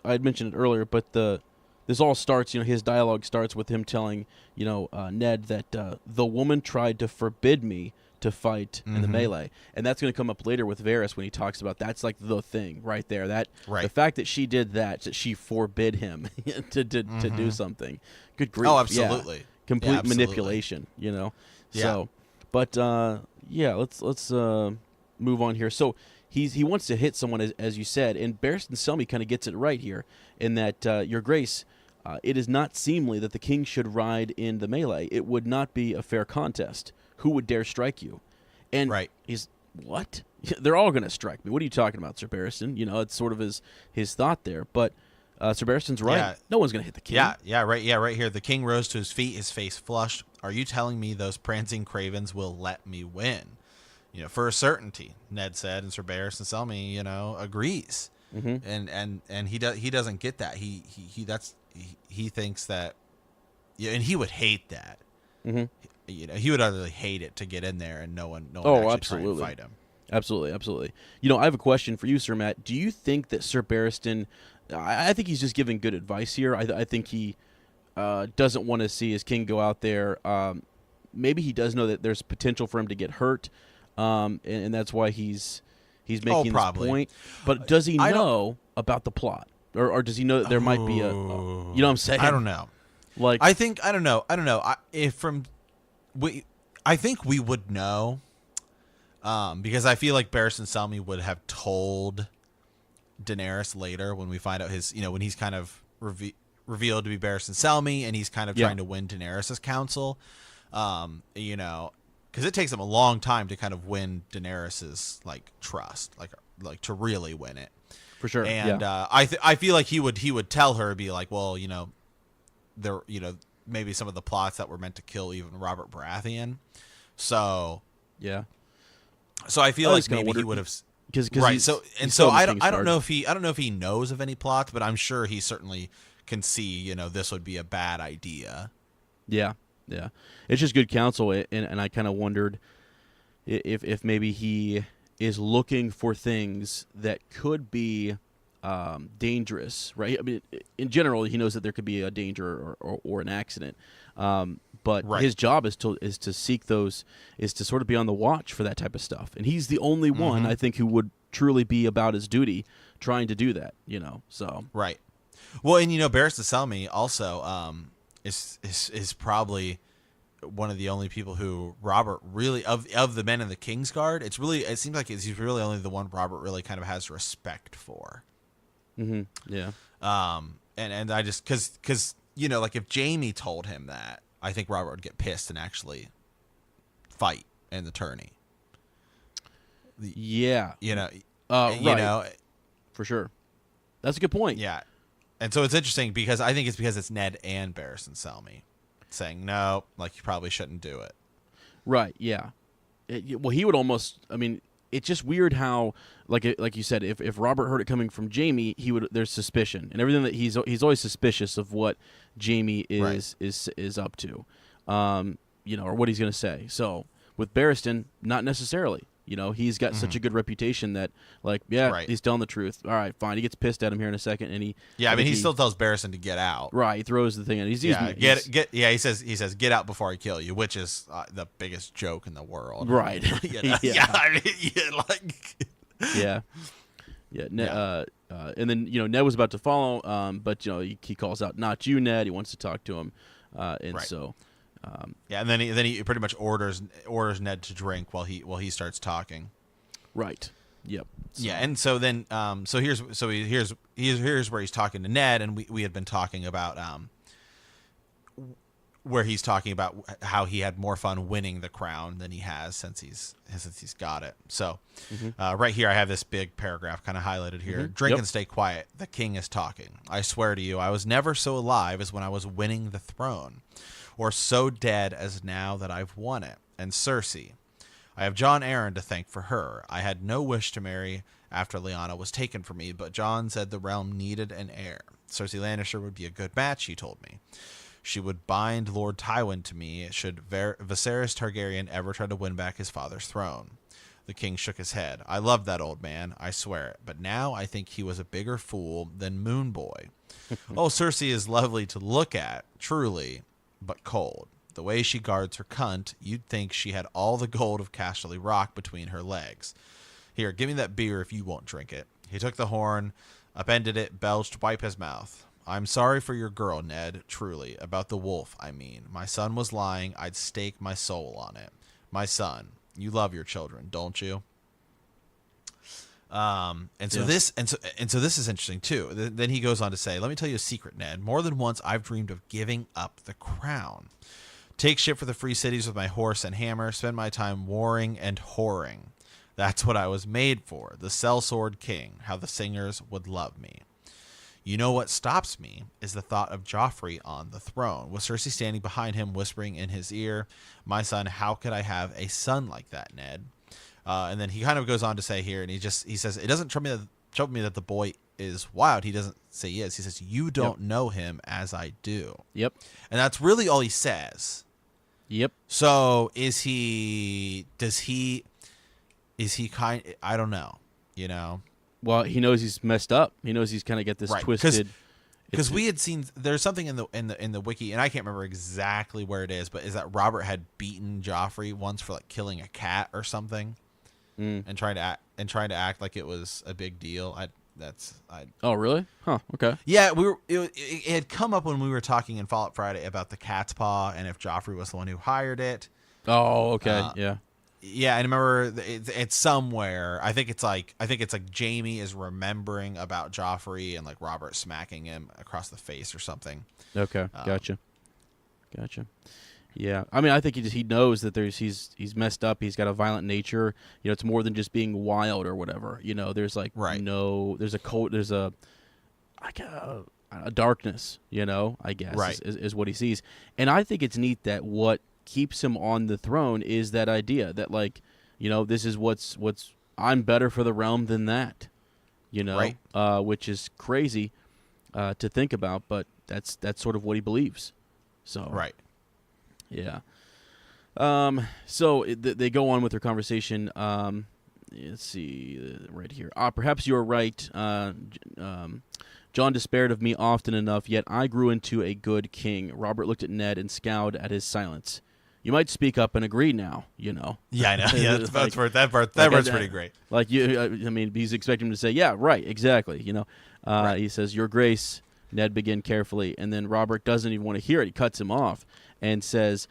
I had mentioned it earlier, but this all starts, his dialogue starts with him telling, Ned that the woman tried to forbid me to fight in the melee, and that's going to come up later with Varys when he talks about that's like the thing right there. The fact that she did that she forbid him to do something. Good grief! Oh, absolutely, yeah. Complete manipulation. Yeah. So, but let's move on here. So he wants to hit someone, as you said, and Barristan Selmy kind of gets it right here in that, Your Grace, it is not seemly that the king should ride in the melee. It would not be a fair contest. Who would dare strike you? And he's, what? They're all going to strike me. What are you talking about, Sir Barristan? It's sort of his thought there. But Sir Barristan's right. Yeah. No one's going to hit the king. Right here. The king rose to his feet, his face flushed. Are you telling me those prancing cravens will let me win? For a certainty, Ned said, and Sir Barristan Selmy, agrees. And he doesn't get that. He thinks that, and he would hate that. He would utterly hate it to get in there and no one actually try and fight him. Absolutely. I have a question for you, Sir Matt. Do you think that Sir Barristan, I think he's just giving good advice here. I think he doesn't want to see his king go out there. Maybe he does know that there's potential for him to get hurt, and that's why he's making this point. But does he know about the plot, or does he know that there might be a? You know what I'm saying? I don't know. I don't know. I think we would know, because I feel like Barristan Selmy would have told Daenerys later when we find out his, when he's kind of revealed to be Barristan Selmy and he's kind of trying to win Daenerys' counsel, because it takes him a long time to kind of win Daenerys' trust, to really win it. For sure. And I feel like he would tell her, be like, well, there, maybe some of the plots that were meant to kill even Robert Baratheon. So I feel like maybe he would have, right. So I don't know if he knows of any plots, but I'm sure he certainly can see, this would be a bad idea. Yeah. It's just good counsel, and I kind of wondered if maybe he is looking for things that could be dangerous, right? I mean, in general, he knows that there could be a danger or an accident, but his job is to seek those, is to sort of be on the watch for that type of stuff, and he's the only one, I think, who would truly be about his duty trying to do that. So right. Well, and Barristan Selmy also is probably one of the only people who Robert really, of the men in the Kingsguard, it seems like he's really only the one Robert really kind of has respect for. Yeah. And I just, cause if Jaime told him that, I think Robert would get pissed and actually fight in the tourney. Yeah. Right. For sure. That's a good point. Yeah. And so it's interesting because I think it's Ned and Barristan Selmy saying, no, you probably shouldn't do it. Right. Yeah. Well, he would almost, it's just weird how, like you said, if Robert heard it coming from Jaime, there's suspicion and everything, that he's always suspicious of what Jaime is up to, or what he's going to say. So with Barristan, not necessarily. He's got such a good reputation that, he's telling the truth. All right, fine. He gets pissed at him here in a second, and he still tells Barristan to get out. Right, he throws the thing in. He says get out before I kill you, which is the biggest joke in the world. Right. And then Ned was about to follow, but he calls out, "Not you, Ned." He wants to talk to him, so. And then he pretty much orders Ned to drink while he starts talking. Right. Yep. So. Yeah, and so then here's where he's talking to Ned, and we had been talking about where he's talking about how he had more fun winning the crown than he has since he's got it. So right here I have this big paragraph kind of highlighted here. Drink and stay quiet. The king is talking. I swear to you, I was never so alive as when I was winning the throne, or so dead as now that I've won it. And Cersei, I have Jon Arryn to thank for her. I had no wish to marry after Lyanna was taken from me, but Jon said the realm needed an heir. Cersei Lannister would be a good match, he told me. She would bind Lord Tywin to me should Viserys Targaryen ever try to win back his father's throne. The king shook his head. I loved that old man, I swear it, but now I think he was a bigger fool than Moon Boy. Oh, Cersei is lovely to look at, truly, but cold. The way she guards her cunt, you'd think she had all the gold of Casterly Rock between her legs. Here, give me that beer if you won't drink it. He took the horn, upended it, belched, wiped his mouth. I'm sorry for your girl, Ned, truly. About the wolf, I mean. My son was lying. I'd stake my soul on it. My son, you love your children, don't you? And so this is interesting too. Then he goes on to say, "Let me tell you a secret, Ned. More than once I've dreamed of giving up the crown. Take ship for the free cities with my horse and hammer, spend my time warring and whoring. That's what I was made for, the sellsword king, how the singers would love me. You know what stops me is the thought of Joffrey on the throne, with Cersei standing behind him, whispering in his ear, 'My son, how could I have a son like that, Ned?'" And then he kind of goes on to say here, and he says, "It doesn't trouble me that the boy is wild." He doesn't say he is. He says, "You don't know him as I do." Yep. And that's really all he says. Yep. So is he I don't know, Well, he knows he's messed up. He knows he's kind of got this twisted. Because we had seen there's something in the wiki, and I can't remember exactly where it is, but is that Robert had beaten Joffrey once for like killing a cat or something, and trying to act like it was a big deal. Oh, really? Huh. Okay. Yeah, it had come up when we were talking in Fallout Friday about the cat's paw and if Joffrey was the one who hired it. Oh, okay. Yeah. Yeah, I remember it's somewhere. I think it's like Jamie is remembering about Joffrey and like Robert smacking him across the face or something. Okay, gotcha. Yeah, I mean, I think he knows that he's messed up. He's got a violent nature. It's more than just being wild or whatever. There's like there's a darkness. I guess is what he sees, and I think it's neat that what keeps him on the throne is that idea that this is what's I'm better for the realm than that, which is crazy to think about, but that's sort of what he believes. So right. Yeah. So they go on with their conversation. Let's see right here. Perhaps you're right. John despaired of me often enough, yet I grew into a good king. Robert looked at Ned and scowled at his silence. You might speak up and agree now, Yeah, I know. Yeah, that part's pretty great. Like he's expecting him to say, "Yeah, right, exactly." Right. He says, "Your Grace." Ned began carefully, and then Robert doesn't even want to hear it. He cuts him off and says,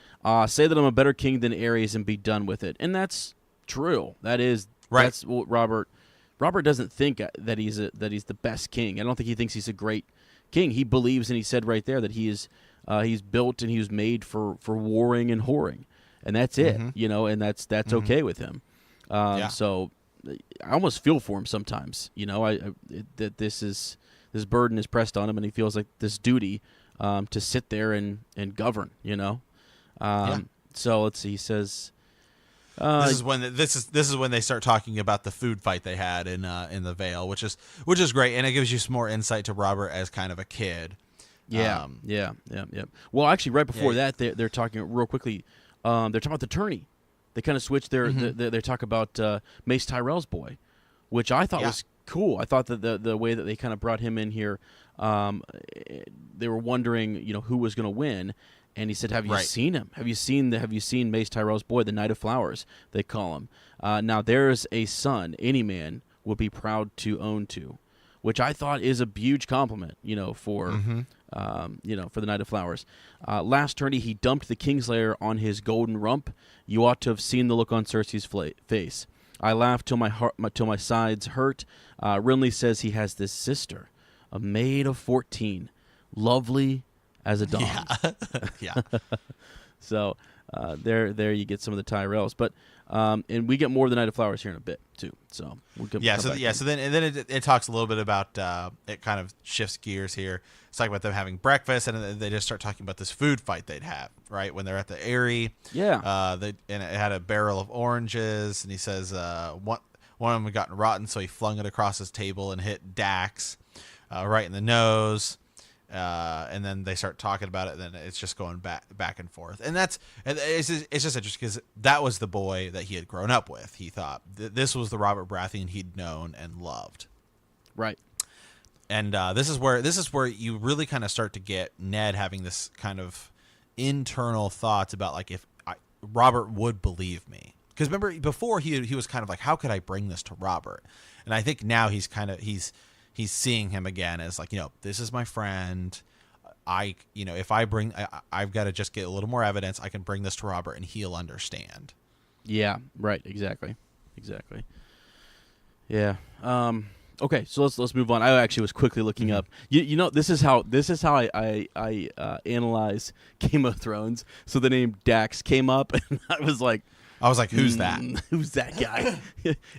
"Say that I'm a better king than Ares and be done with it." And that's true. That is right. That's what Robert doesn't think that he's the best king. I don't think he thinks he's a great king. He believes, and he said right there that he's built and he was made for warring and whoring, and that's it. And that's okay with him. So I almost feel for him sometimes. That this burden is pressed on him, and he feels like this duty to sit there and govern. So let's see. He says, "This is when they start talking about the food fight they had in the Vale, which is great, and it gives you some more insight to Robert as kind of a kid." Yeah. Well, actually, right before that, they're talking real quickly. They're talking about the tourney. They kind of switch they talk about Mace Tyrell's boy, which I thought was cool. I thought that the way that they kind of brought him in here, they were wondering, who was going to win. And he said, "Have you seen him? Have you seen Mace Tyrell's boy, the Knight of Flowers, they call him? Now there's a son any man would be proud to own to," which I thought is a huge compliment, for the Knight of Flowers. "Last tourney, he dumped the Kingslayer on his golden rump. You ought to have seen the look on Cersei's face. I laughed till my sides hurt. Renly says he has this sister, a maid of 14, lovely as a dawn." Yeah. So there you get some of the Tyrells, but and we get more of the Knight of Flowers here in a bit too. So we'll come So then it talks a little bit about it kind of shifts gears here. It's talking about them having breakfast, and then they just start talking about this food fight they'd have right when they're at the Eyrie. Yeah. And it had a barrel of oranges, and he says one of them had gotten rotten, so he flung it across his table and hit Dax right in the nose. And then they start talking about it, and then it's just going back and forth. And it's just interesting because that was the boy that he had grown up with. He thought this was the Robert Baratheon he'd known and loved. Right. And this is where you really kind of start to get Ned having this kind of internal thoughts about like if Robert would believe me. Because remember before he was kind of like, how could I bring this to Robert? And I think now he's seeing him again as like, this is my friend. If I've got to just get a little more evidence, I can bring this to Robert and he'll understand. Yeah, right. Exactly. Yeah. Okay, so let's move on. I actually was quickly looking up. You know, this is how I analyze Game of Thrones. So the name Dax came up, and I was like, who's that? Who's that guy?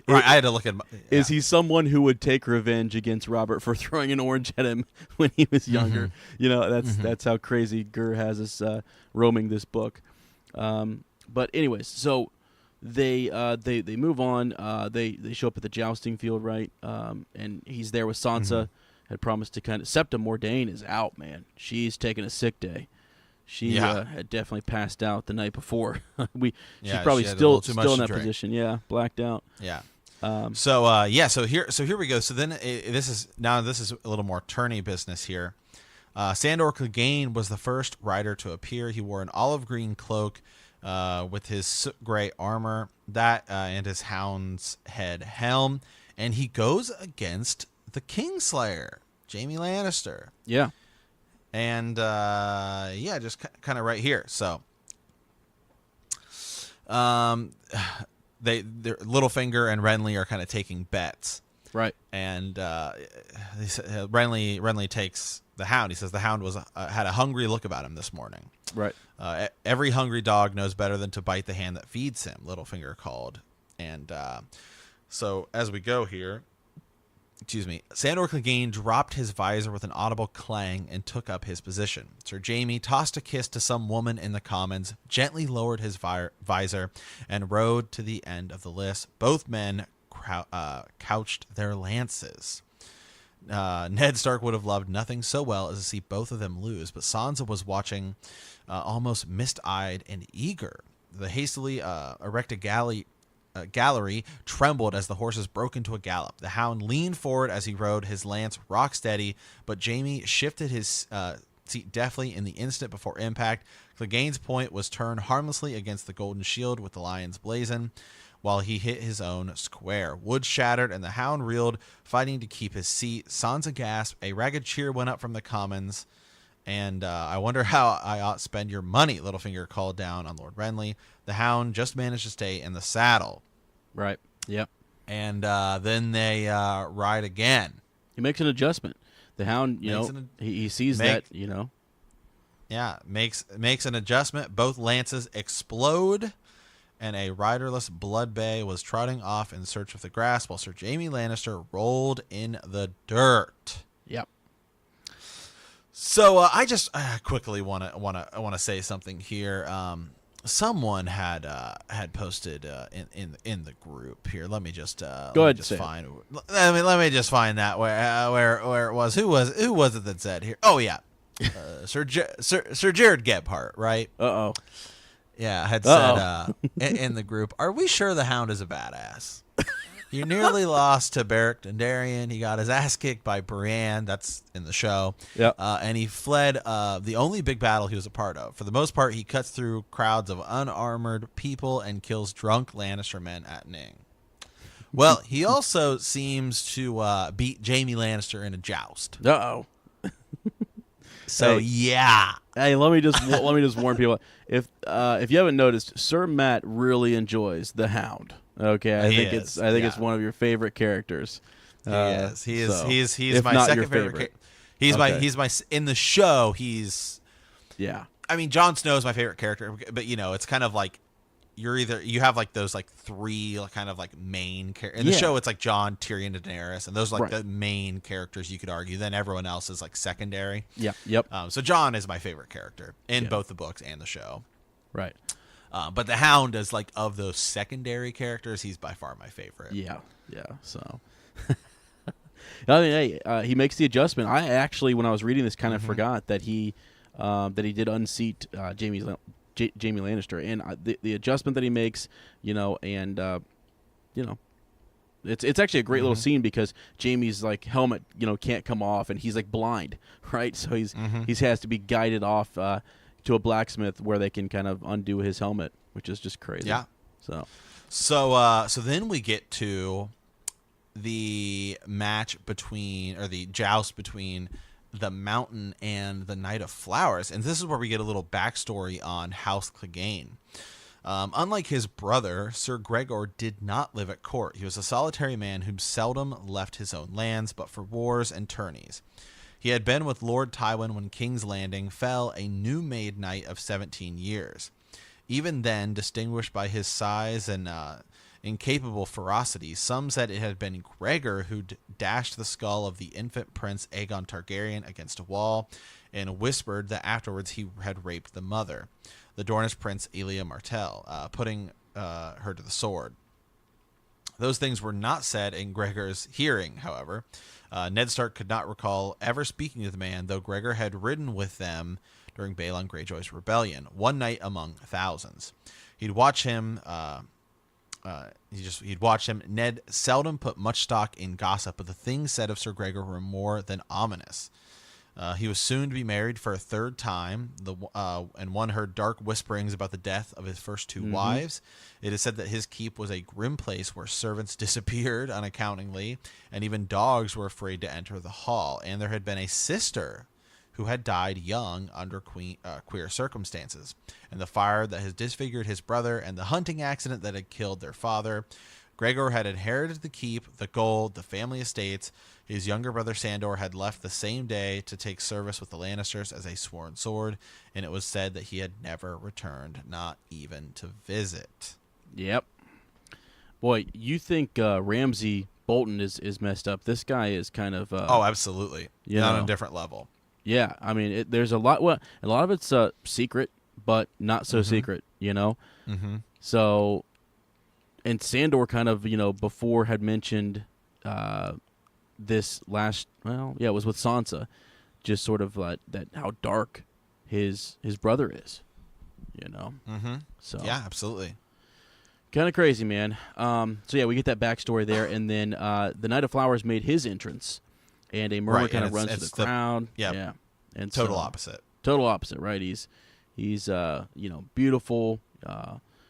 Right, I had to look at. Is he someone who would take revenge against Robert for throwing an orange at him when he was younger? You know, that's how crazy Gurr has us roaming this book. But anyways, so they move on. They show up at the jousting field, right? And he's there with Sansa. Had promised to kind of. Septa Mordain is out, man. She's taking a sick day. She had definitely passed out the night before. She's probably still in that position. Yeah, blacked out. Yeah. So here we go. So then this is a little more tourney business here. Sandor Clegane was the first rider to appear. He wore an olive green cloak with his gray armor and his hound's head helm, and he goes against the Kingslayer, Jaime Lannister. Yeah. And just kind of right here. So, Littlefinger and Renly are kind of taking bets, right? And Renly takes the Hound. He says the Hound had a hungry look about him this morning. Right. Every hungry dog knows better than to bite the hand that feeds him, Littlefinger called. And so as we go here. Sandor Clegane dropped his visor with an audible clang and took up his position. Sir Jaime tossed a kiss to some woman in the commons, gently lowered his visor, and rode to the end of the list. Both men couched their lances. Ned Stark would have loved nothing so well as to see both of them lose, but Sansa was watching almost mist-eyed and eager. The hastily erected gallery trembled as the horses broke into a gallop. The Hound leaned forward as he rode, his lance rock steady, but Jaime shifted his seat deftly in the instant before impact. Clegane's point was turned harmlessly against the golden shield with the lion's blazon, while he hit his own square. Wood shattered, and the Hound reeled, fighting to keep his seat. Sansa gasped. A ragged cheer went up from the commons. And I wonder how I ought to spend your money, Littlefinger called down on Lord Renly. The Hound just managed to stay in the saddle. Right. Yep. And then they ride again. He makes an adjustment. The Hound, he sees that, Yeah, makes an adjustment. Both lances explode, and a riderless blood bay was trotting off in search of the grass, while Sir Jaime Lannister rolled in the dirt. Yep. So I just quickly want to say something here. Someone had posted in the group here. Let me just go ahead. Let me just find that where it was. Who was it that said here? Oh yeah, Sir Jared Gebhardt, right? Uh-oh. Yeah, had said in the group. Are we sure the Hound is a badass? He nearly lost to Beric Dondarrion. He got his ass kicked by Brienne. That's in the show. Yep. And he fled the only big battle he was a part of. For the most part, he cuts through crowds of unarmored people and kills drunk Lannister men at Ning. Well, he also seems to beat Jaime Lannister in a joust. Uh-oh. So yeah. Hey, let me just warn people. If you haven't noticed, Sir Matt really enjoys the Hound. Okay, I think it's one of your favorite characters. He is. He's my second favorite. He's my in the show. Yeah. I mean, Jon Snow is my favorite character, but it's kind of like you have like those like three kind of like main characters in the show. It's like Jon, Tyrion, and Daenerys, and those are like the main characters you could argue. Then everyone else is like secondary. Yeah. Yep. So Jon is my favorite character in both the books and the show. Right. But the Hound is like of those secondary characters, he's by far my favorite. Yeah. So, I mean, hey, he makes the adjustment. I actually, when I was reading this, kind of forgot that he did unseat Jaime Lannister, and the adjustment that he makes, and it's actually a great little scene because Jaime's like helmet, can't come off, and he's like blind, right? So he has to be guided off to a blacksmith where they can kind of undo his helmet, which is just crazy. Yeah. So then we get to the the joust between the Mountain and the Knight of Flowers, and this is where we get a little backstory on House Clegane. Unlike his brother, Sir Gregor did not live at court. He was a solitary man who seldom left his own lands, but for wars and tourneys. He had been with Lord Tywin when King's Landing fell, a new made knight of 17 years. Even then, distinguished by his size and incapable ferocity, some said it had been Gregor who dashed the skull of the infant prince Aegon Targaryen against a wall, and whispered that afterwards he had raped the mother, the Dornish prince Elia Martell, putting her to the sword. Those things were not said in Gregor's hearing, however. Ned Stark could not recall ever speaking to the man, though Gregor had ridden with them during Balon Greyjoy's rebellion, one night among thousands. He'd watch him. He'd watch him. Ned seldom put much stock in gossip, but the things said of Sir Gregor were more than ominous. He was soon to be married for a third time, and one heard dark whisperings about the death of his first two wives. It is said that his keep was a grim place where servants disappeared unaccountably, and even dogs were afraid to enter the hall. And there had been a sister who had died young under queer circumstances, and the fire that had disfigured his brother, and the hunting accident that had killed their father. Gregor had inherited the keep, the gold, the family estates. His younger brother Sandor had left the same day to take service with the Lannisters as a sworn sword, and it was said that he had never returned, not even to visit. Yep. Boy, you think Ramsay Bolton is messed up. This guy is kind of... oh, absolutely. On a different level. Yeah, I mean, there's a lot... Well, a lot of it's secret, but not so secret, you know? Mm-hmm. So... And Sandor kind of, before had mentioned this last, it was with Sansa, just sort of that how dark his brother is, Mm-hmm. So yeah, absolutely. Kind of crazy, man. So yeah, we get that backstory there, and then the Knight of Flowers made his entrance, and a murmur kind of runs through the crowd. Yeah, and total opposite. Total opposite, right? He's beautiful.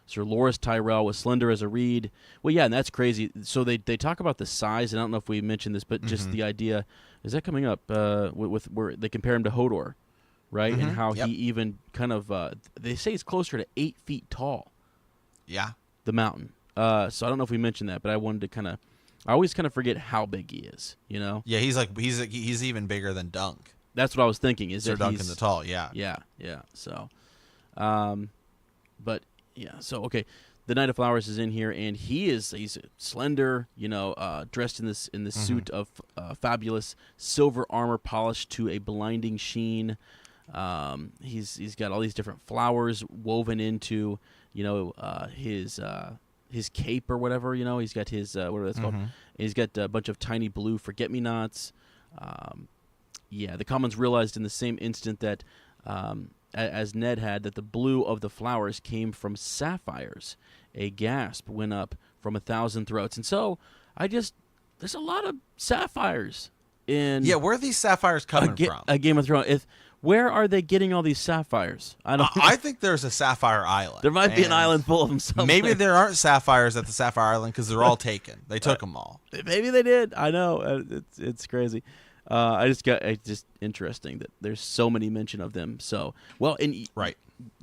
Sir Loras Tyrell was slender as a reed. Well, yeah, and that's crazy. So they talk about the size, and I don't know if we mentioned this, but just the idea, is that coming up with where they compare him to Hodor, right? And how he even kind of, they say he's closer to 8 feet tall. Yeah. The mountain. So I don't know if we mentioned that, but I wanted to I always kind of forget how big he is, Yeah, he's even bigger than Dunk. That's what I was thinking. Is Sir that Duncan the Tall, yeah. Yeah. So, but... Yeah, so, okay, the Knight of Flowers is in here, and he's slender, dressed in this suit of fabulous silver armor polished to a blinding sheen. He's got all these different flowers woven into, his cape or whatever, He's got his, whatever that's called. And he's got a bunch of tiny blue forget-me-nots. The Commons realized in the same instant that... as Ned had, that the blue of the flowers came from sapphires. A gasp went up from 1,000 throats. And so, there's a lot of sapphires in... Yeah, where are these sapphires coming from? A Game of Thrones. Where are they getting all these sapphires? I think there's a sapphire island. There might be an island full of them somewhere. Maybe there aren't sapphires at the sapphire island because they're all taken. They took them all. Maybe they did. I know. It's crazy. It's just interesting that there's so many mention of them. So, well, and right,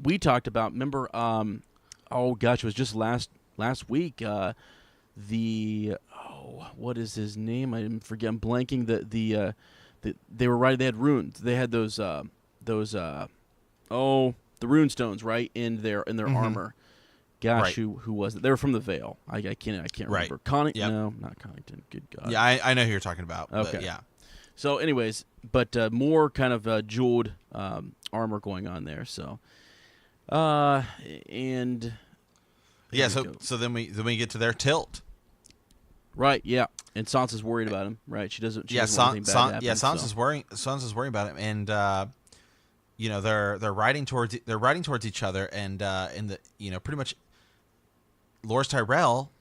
we talked about. Remember, it was just last week. What is his name? I forget. I'm blanking. They were right. They had runes. They had those the rune stones right in their armor. Gosh, right. who was it? They were from the Vale. I can't remember. No, not Connington. Good God. Yeah, I know who you're talking about. Okay. But yeah. So, anyways, but more kind of jeweled armor going on there. So, and yeah. So then we get to their tilt. Right. Yeah. And Sansa's worried about him. Right. She doesn't. Want anything bad to happen, Sansa's worrying. Sansa's worrying about him, and they're riding towards each other, and pretty much, Loras Tyrell,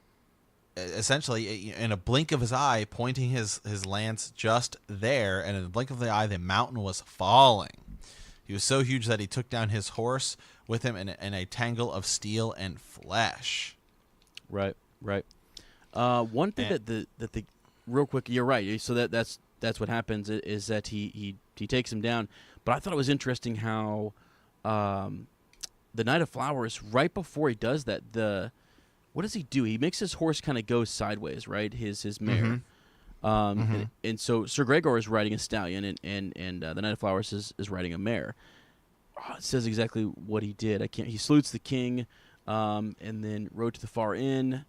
essentially, in a blink of his eye, pointing his lance just there, and in a blink of the eye, the mountain was falling. He was so huge that he took down his horse with him in a tangle of steel and flesh. Right. One thing that the real quick, you're right. So that's what happens is that he takes him down. But I thought it was interesting how the Knight of Flowers, right before he does that, what does he do? He makes his horse kind of go sideways, right? His mare. And so Sir Gregor is riding a stallion, and the Knight of Flowers is riding a mare. Oh, it says exactly what he did. He salutes the king, and then rode to the far inn.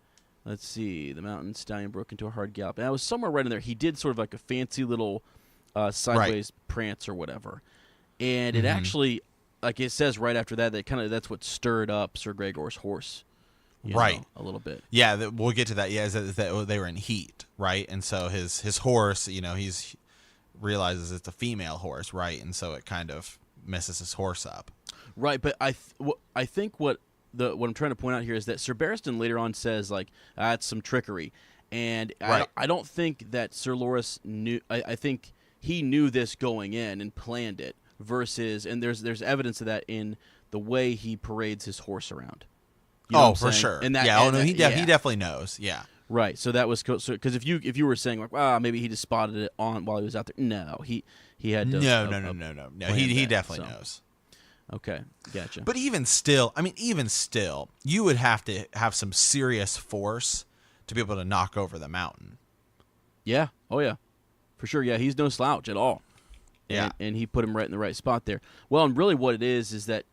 Let's see. The mountain stallion broke into a hard gallop. And I was somewhere right in there. He did sort of like a fancy little sideways prance or whatever. And it actually, like it says right after that, that's what stirred up Sir Gregor's horse. You know, a little bit. Yeah, we'll get to that. Yeah, is that they were in heat, right? And so his horse, he's realizes it's a female horse, right? And so it kind of messes his horse up. Right, but I think what I'm trying to point out here is that Sir Barristan later on says like that's some trickery, and I don't think that Sir Loras knew. I think he knew this going in and planned it. And there's evidence of that in the way he parades his horse around. You know for sure. And he definitely knows. Yeah. Right. So that was because if you were saying like, maybe he just spotted it on while he was out there. No, he had to. No. He definitely knows. Okay, gotcha. But even still, you would have to have some serious force to be able to knock over the mountain. Yeah. Oh yeah, for sure. Yeah, he's no slouch at all. Yeah. And he put him right in the right spot there. Well, and really what it is that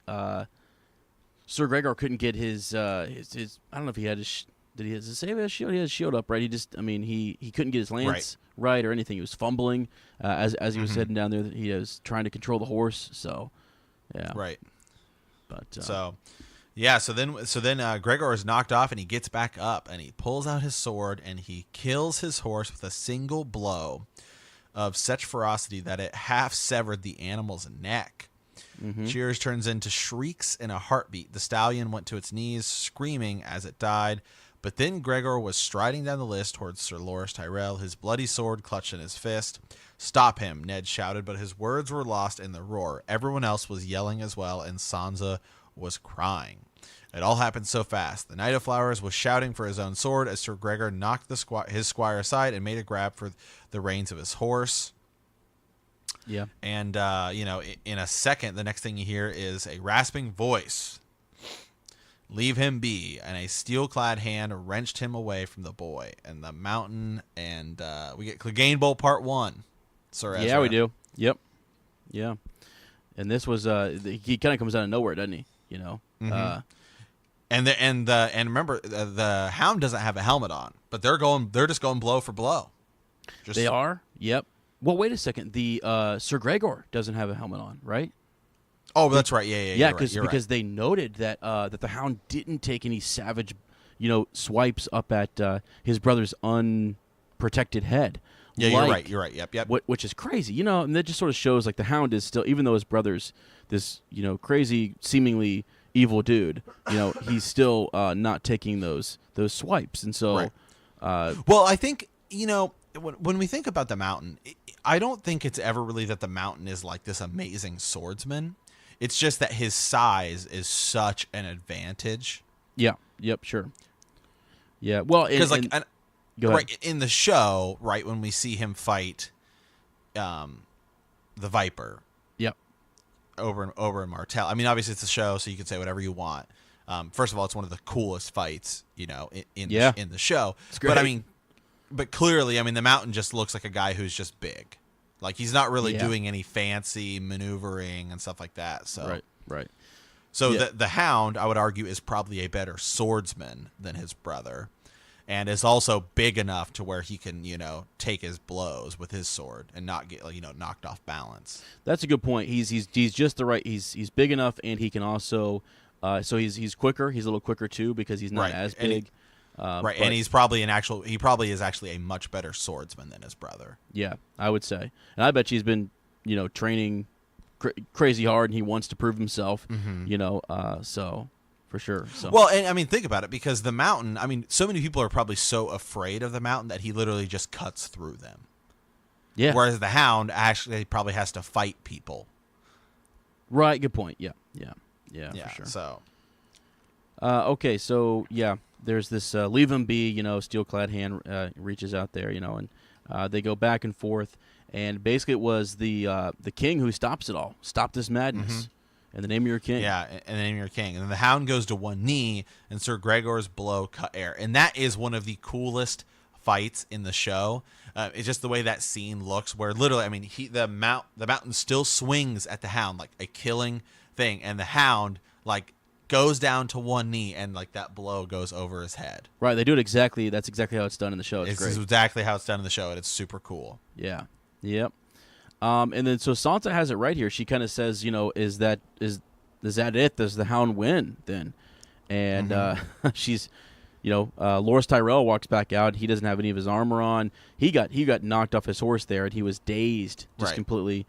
Sir Gregor couldn't get his I don't know if he had his did he have his shield? He had his shield up, right? He just he couldn't get his lance right or anything. He was fumbling as he was heading down there. He was trying to control the horse. So yeah, right. But so then Gregor is knocked off and he gets back up and he pulls out his sword and he kills his horse with a single blow of such ferocity that it half severed the animal's neck. Cheers turns into shrieks in a heartbeat. The stallion went to its knees, screaming as it died. But then Gregor was striding down the list towards Sir Loras Tyrell, his bloody sword clutched in his fist. "Stop him," Ned shouted, but his words were lost in the roar. Everyone else was yelling as well, and Sansa was crying. It all happened so fast. The Knight of Flowers was shouting for his own sword as Sir Gregor knocked his squire aside and made a grab for the reins of his horse. Yeah. And, in a second, the next thing you hear is a rasping voice. "Leave him be." And a steel-clad hand wrenched him away from the boy. And the mountain, and we get Clegane Bowl Part 1. Sir Ezra. Yeah, we do. Yep. Yeah. And this was, he kind of comes out of nowhere, doesn't he? You know? And remember, the Hound doesn't have a helmet on, but they're just going blow for blow. They are? Yep. Well, wait a second. The Sir Gregor doesn't have a helmet on, right? Oh, that's right. Yeah. Because they noted that that the Hound didn't take any savage, swipes up at his brother's unprotected head. Yeah, you're right. Yep. Which is crazy, and that just sort of shows like the Hound is still, even though his brother's this, crazy, seemingly evil dude, he's still not taking those swipes, and so. Well, I think when we think about the Mountain, I don't think it's ever really that the Mountain is like this amazing swordsman. It's just that his size is such an advantage. Yeah. Yep. Sure. Yeah. Well, because go ahead. Right in the show, right when we see him fight, the Viper. Yep. Over in Martell. I mean, obviously it's a show, so you can say whatever you want. First of all, it's one of the coolest fights, in the show. It's great. But clearly, the Mountain just looks like a guy who's just big. Like, he's not really doing any fancy maneuvering and stuff like that. So Right. So the Hound, I would argue, is probably a better swordsman than his brother, and is also big enough to where he can, take his blows with his sword and not get, knocked off balance. That's a good point. He's just the right. He's big enough, and he can also. So he's quicker. He's a little quicker too because he's not as big. And he's probably is actually a much better swordsman than his brother. Yeah, I would say, and I bet he's been, training crazy hard, and he wants to prove himself. So for sure. So well, and think about it, because the Mountain. So many people are probably so afraid of the Mountain that he literally just cuts through them. Yeah. Whereas the Hound actually probably has to fight people. Right. Good point. Yeah. For sure. So. Okay. So yeah. There's this leave him be, steel-clad hand reaches out there, and they go back and forth, and basically it was the king who stops it all, stopped this madness, In the name of your king. Yeah, in the name of your king. And then the Hound goes to one knee, and Sir Gregor's blow cut air. And that is one of the coolest fights in the show. It's just the way that scene looks, where literally, I mean, the mountain still swings at the Hound like a killing thing, and the Hound like goes down to one knee, and like that blow goes over his head. Right, they do it exactly. That's exactly how it's done in the show. It's great. Exactly how it's done in the show, and it's super cool. Yeah. Yep. And then so Sansa has it right here. She kind of says, is that it? Does the Hound win then? And she's, Loras Tyrell walks back out. He doesn't have any of his armor on. He got knocked off his horse there, and he was dazed, just completely,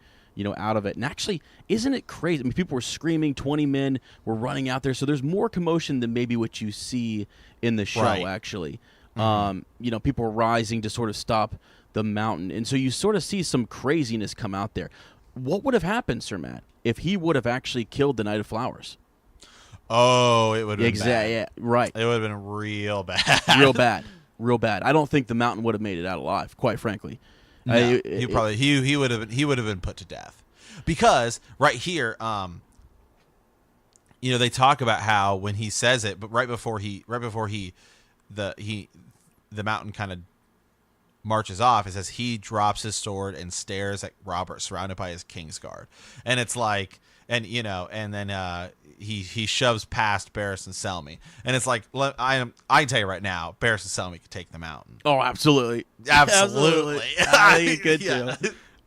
out of it. And actually, isn't it crazy? I mean, people were screaming. 20 men were running out there. So there's more commotion than maybe what you see in the show. Right. Actually, people were rising to sort of stop the mountain, and so you sort of see some craziness come out there. What would have happened, Sir Matt, if he would have actually killed the Knight of Flowers? Oh, it would have been bad. Yeah, right. It would have been real bad. Real bad. I don't think the mountain would have made it out alive, quite frankly. No, he would have been put to death, because right here, they talk about how when he says it, but right before the mountain kind of marches off, it says he drops his sword and stares at Robert, surrounded by his Kingsguard, and it's like, and then he shoves past Barris and Selmy, and it's like, I can tell you right now, Barris and Selmy could take the mountain. Oh, absolutely. I think he could too.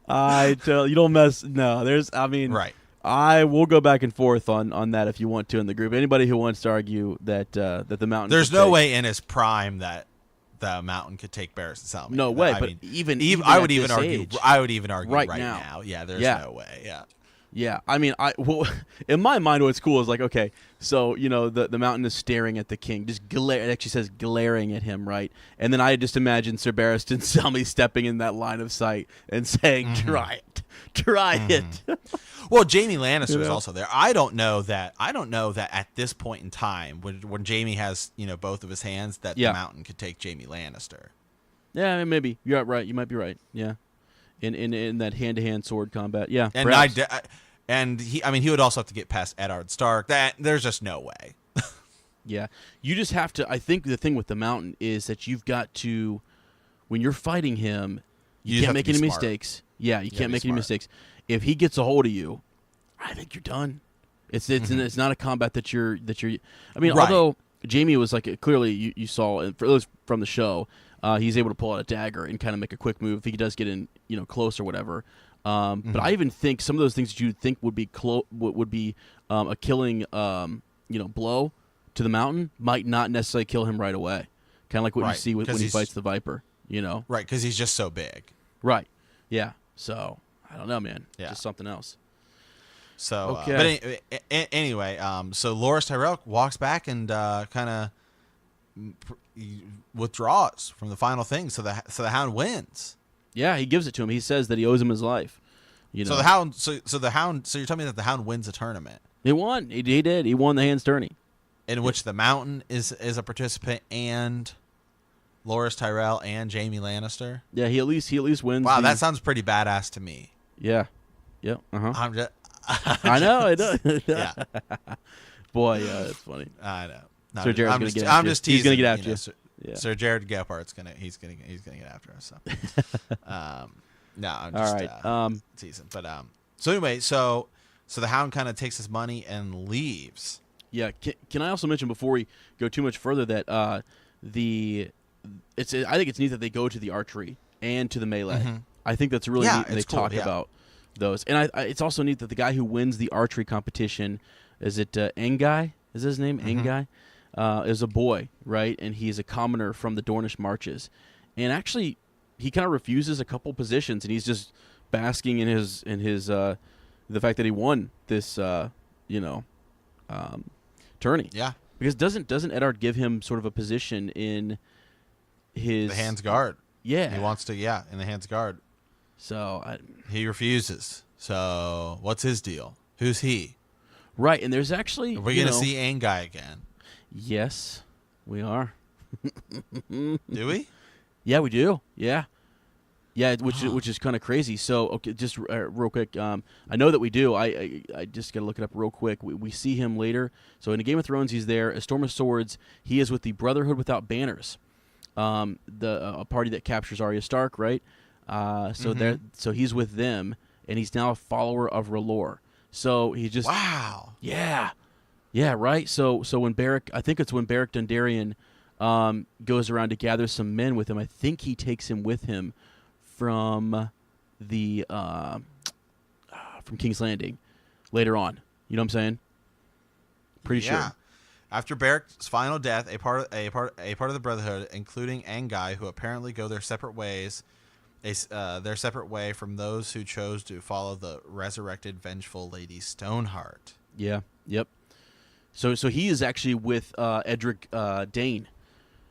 I tell you, don't mess. No, right. I will go back and forth on that if you want to in the group. Anybody who wants to argue that the mountain, there's no way in his prime that the mountain could take Barris and Selmy. No way. But even I would even argue right now. Yeah, there's no way. Yeah. Yeah, I mean, in my mind, what's cool is like, okay, so the mountain is staring at the king, just it actually says glaring at him, right? And then I just imagine Sir Barristan Selmy stepping in that line of sight and saying, "Try it." Well, Jaime Lannister is also there. I don't know that at this point in time, when Jaime has both of his hands, that the mountain could take Jaime Lannister. Yeah, I mean, maybe you're right. You might be right. Yeah. In that hand-to-hand sword combat, yeah. And he would also have to get past Eddard Stark. There's just no way. Yeah, you just have to. I think the thing with the mountain is that you've got to, when you're fighting him, you can't make any mistakes. Yeah, you can't make any mistakes. If he gets a hold of you, I think you're done. It's not a combat that you're. I mean, although Jaime was like clearly you saw from the show. He's able to pull out a dagger and kind of make a quick move if he does get in, close or whatever. But I even think some of those things that you'd think would be a killing, blow to the mountain might not necessarily kill him right away. Kind of like what you see when he fights the Viper, Right, because he's just so big. Right. Yeah. So I don't know, man. Yeah. Just something else. So, okay. But anyway, so Loras Tyrell walks back and kind of withdraws from the final thing, so the Hound wins. Yeah, he gives it to him. He says that he owes him his life. So the Hound. So you're telling me that the Hound wins a tournament? He won. He did. He won the Hand's tourney, in which the Mountain is a participant, and Loras Tyrell and Jaime Lannister. Yeah, he at least wins. Wow, that sounds pretty badass to me. Yeah. Yeah. I'm just. I know. I know. Yeah. Boy, it's funny. I know. No, Sir Jared's gonna get after I'm just teasing. He's gonna get after you. Yeah. Sir Jared Gephardt's gonna get after us. So, no, I'm just all right. teasing. But so anyway, so the Hound kind of takes his money and leaves. Yeah. Can I also mention before we go too much further that I think it's neat that they go to the archery and to the melee. Mm-hmm. I think that's really neat. And they talk about those, and it's also neat that the guy who wins the archery competition is Engai? Is his name Engai? Is a boy, right? And he's a commoner from the Dornish marches. And actually, he kind of refuses a couple positions, and he's just basking in his the fact that he won this tourney. Yeah. Because doesn't Eddard give him sort of a position in the Hand's Guard? Yeah. He wants to, in the Hand's Guard. So he refuses. So what's his deal? Who's he? Right, and there's actually... Are we going to see Engai again? Yes, we are. Do we? Yeah, we do. Yeah. Yeah, which is kind of crazy. So, okay, just real quick, I know that we do. I just gotta look it up real quick. We see him later. So in a Game of Thrones, he's there. A Storm of Swords. He is with the Brotherhood Without Banners, a party that captures Arya Stark, right? So he's with them, and he's now a follower of R'hllor. So he just yeah, right. So when I think it's when Beric Dondarrion goes around to gather some men with him. I think he takes him with him from the from King's Landing later on. You know what I'm saying? Pretty sure. After Beric's final death, a part of the Brotherhood, including Angai, who apparently go their separate ways, their separate way from those who chose to follow the resurrected, vengeful Lady Stoneheart. Yeah. Yep. So he is actually with Edric Dane.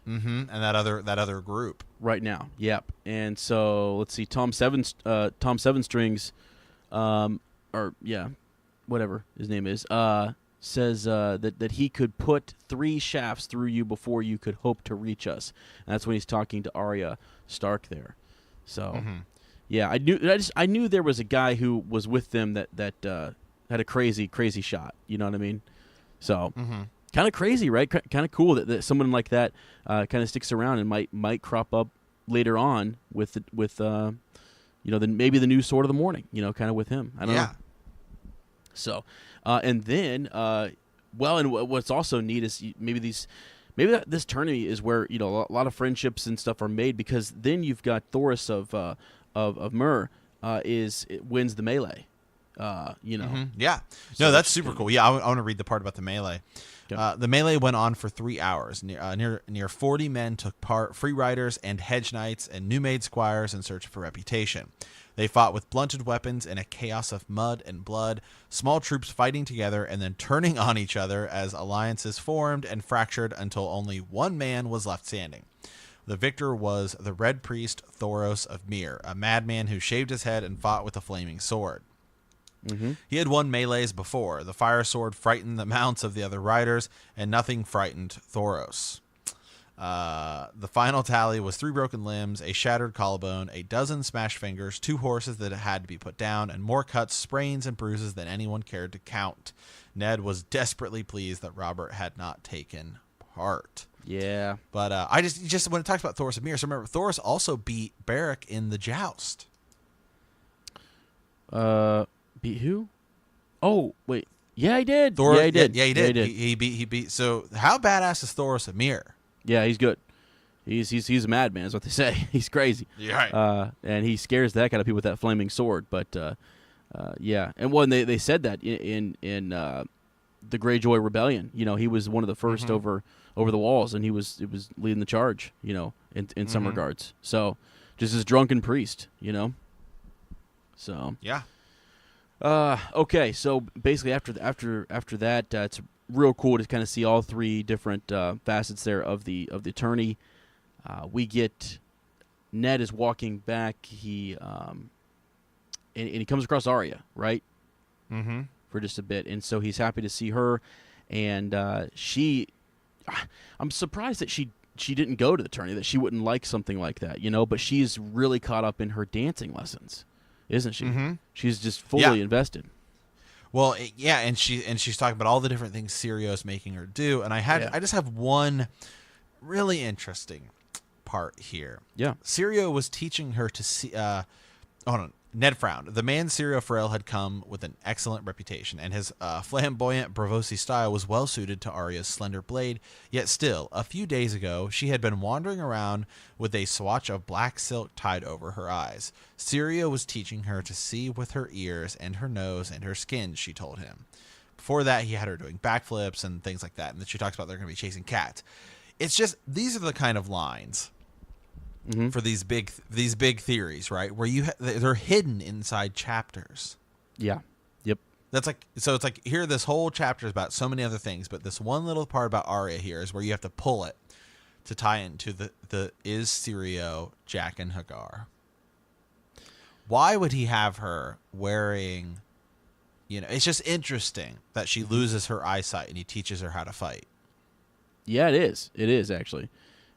Mm-hmm. And that other group right now. Yep. And so let's see. Tom Seven Strings, whatever his name is, says that he could put 3 shafts through you before you could hope to reach us. And that's when he's talking to Arya Stark there. So, yeah, I knew there was a guy who was with them that had a crazy shot. You know what I mean? So. Mm-hmm. Kind of crazy, right? Kind of cool that someone like that kind of sticks around and might crop up later on with maybe the new Sword of the Morning, kind of with him. I don't know. So, and then, and what's also neat is maybe this tourney is where a lot of friendships and stuff are made, because then you've got Thoros of Myr wins the melee. Mm-hmm. Yeah. No, that's super cool. Yeah, I want to read the part about the melee. The melee went on for 3 hours. Near 40 men took part, free riders and hedge knights and new-made squires in search for reputation. They fought with blunted weapons in a chaos of mud and blood, small troops fighting together and then turning on each other as alliances formed and fractured until only one man was left standing. The victor was the Red Priest Thoros of Myr, a madman who shaved his head and fought with a flaming sword. Mm-hmm. He had won melees before. The fire sword frightened the mounts of the other riders, and nothing frightened Thoros. The final tally was 3 broken limbs, a shattered collarbone, a dozen smashed fingers, 2 horses that had to be put down, and more cuts, sprains, and bruises than anyone cared to count. Ned was desperately pleased that Robert had not taken part. Yeah. But I just when it talks about Thoros of Myr, so remember, Thoros also beat Beric in the joust. Beat who? Oh, wait. Yeah, he did. Yeah, he did. Yeah, he did. He beat. So how badass is Thoros of Myr? Yeah, he's good. He's a madman, is what they say. He's crazy. Yeah, right. And he scares the heck out of people with that flaming sword. But yeah, and they said that in the Greyjoy Rebellion. He was one of the first over the walls, and he was leading the charge. In some regards. So just this drunken priest. So yeah. Okay, so basically after that, it's real cool to kind of see all 3 different facets there of the tourney. We get Ned is walking back. He and he comes across Arya, right? Mm-hmm. For just a bit, and so he's happy to see her, and I'm surprised that she didn't go to the tourney, that she wouldn't like something like that, but she's really caught up in her dancing lessons. Isn't she? Mm-hmm. She's just fully invested. Well, and she's talking about all the different things Syrio's making her do, and I just have one really interesting part here. Yeah, Syrio was teaching her to see. Ned frowned. The man Syrio Farrell had come with an excellent reputation, and his flamboyant, bravosy style was well suited to Arya's slender blade. Yet still, a few days ago, she had been wandering around with a swatch of black silk tied over her eyes. Syrio was teaching her to see with her ears and her nose and her skin, she told him. Before that, he had her doing backflips and things like that, and then she talks about they're going to be chasing cats. It's just, these are the kind of lines... Mm-hmm. For these big theories, right? Where they're hidden inside chapters. Yeah. Yep. That's like, so it's like here this whole chapter is about so many other things, but this one little part about Arya here is where you have to pull it to tie into the is Syrio Jaqen H'ghar. Why would he have her wearing? It's just interesting that she loses her eyesight and he teaches her how to fight. Yeah, it is. It is actually,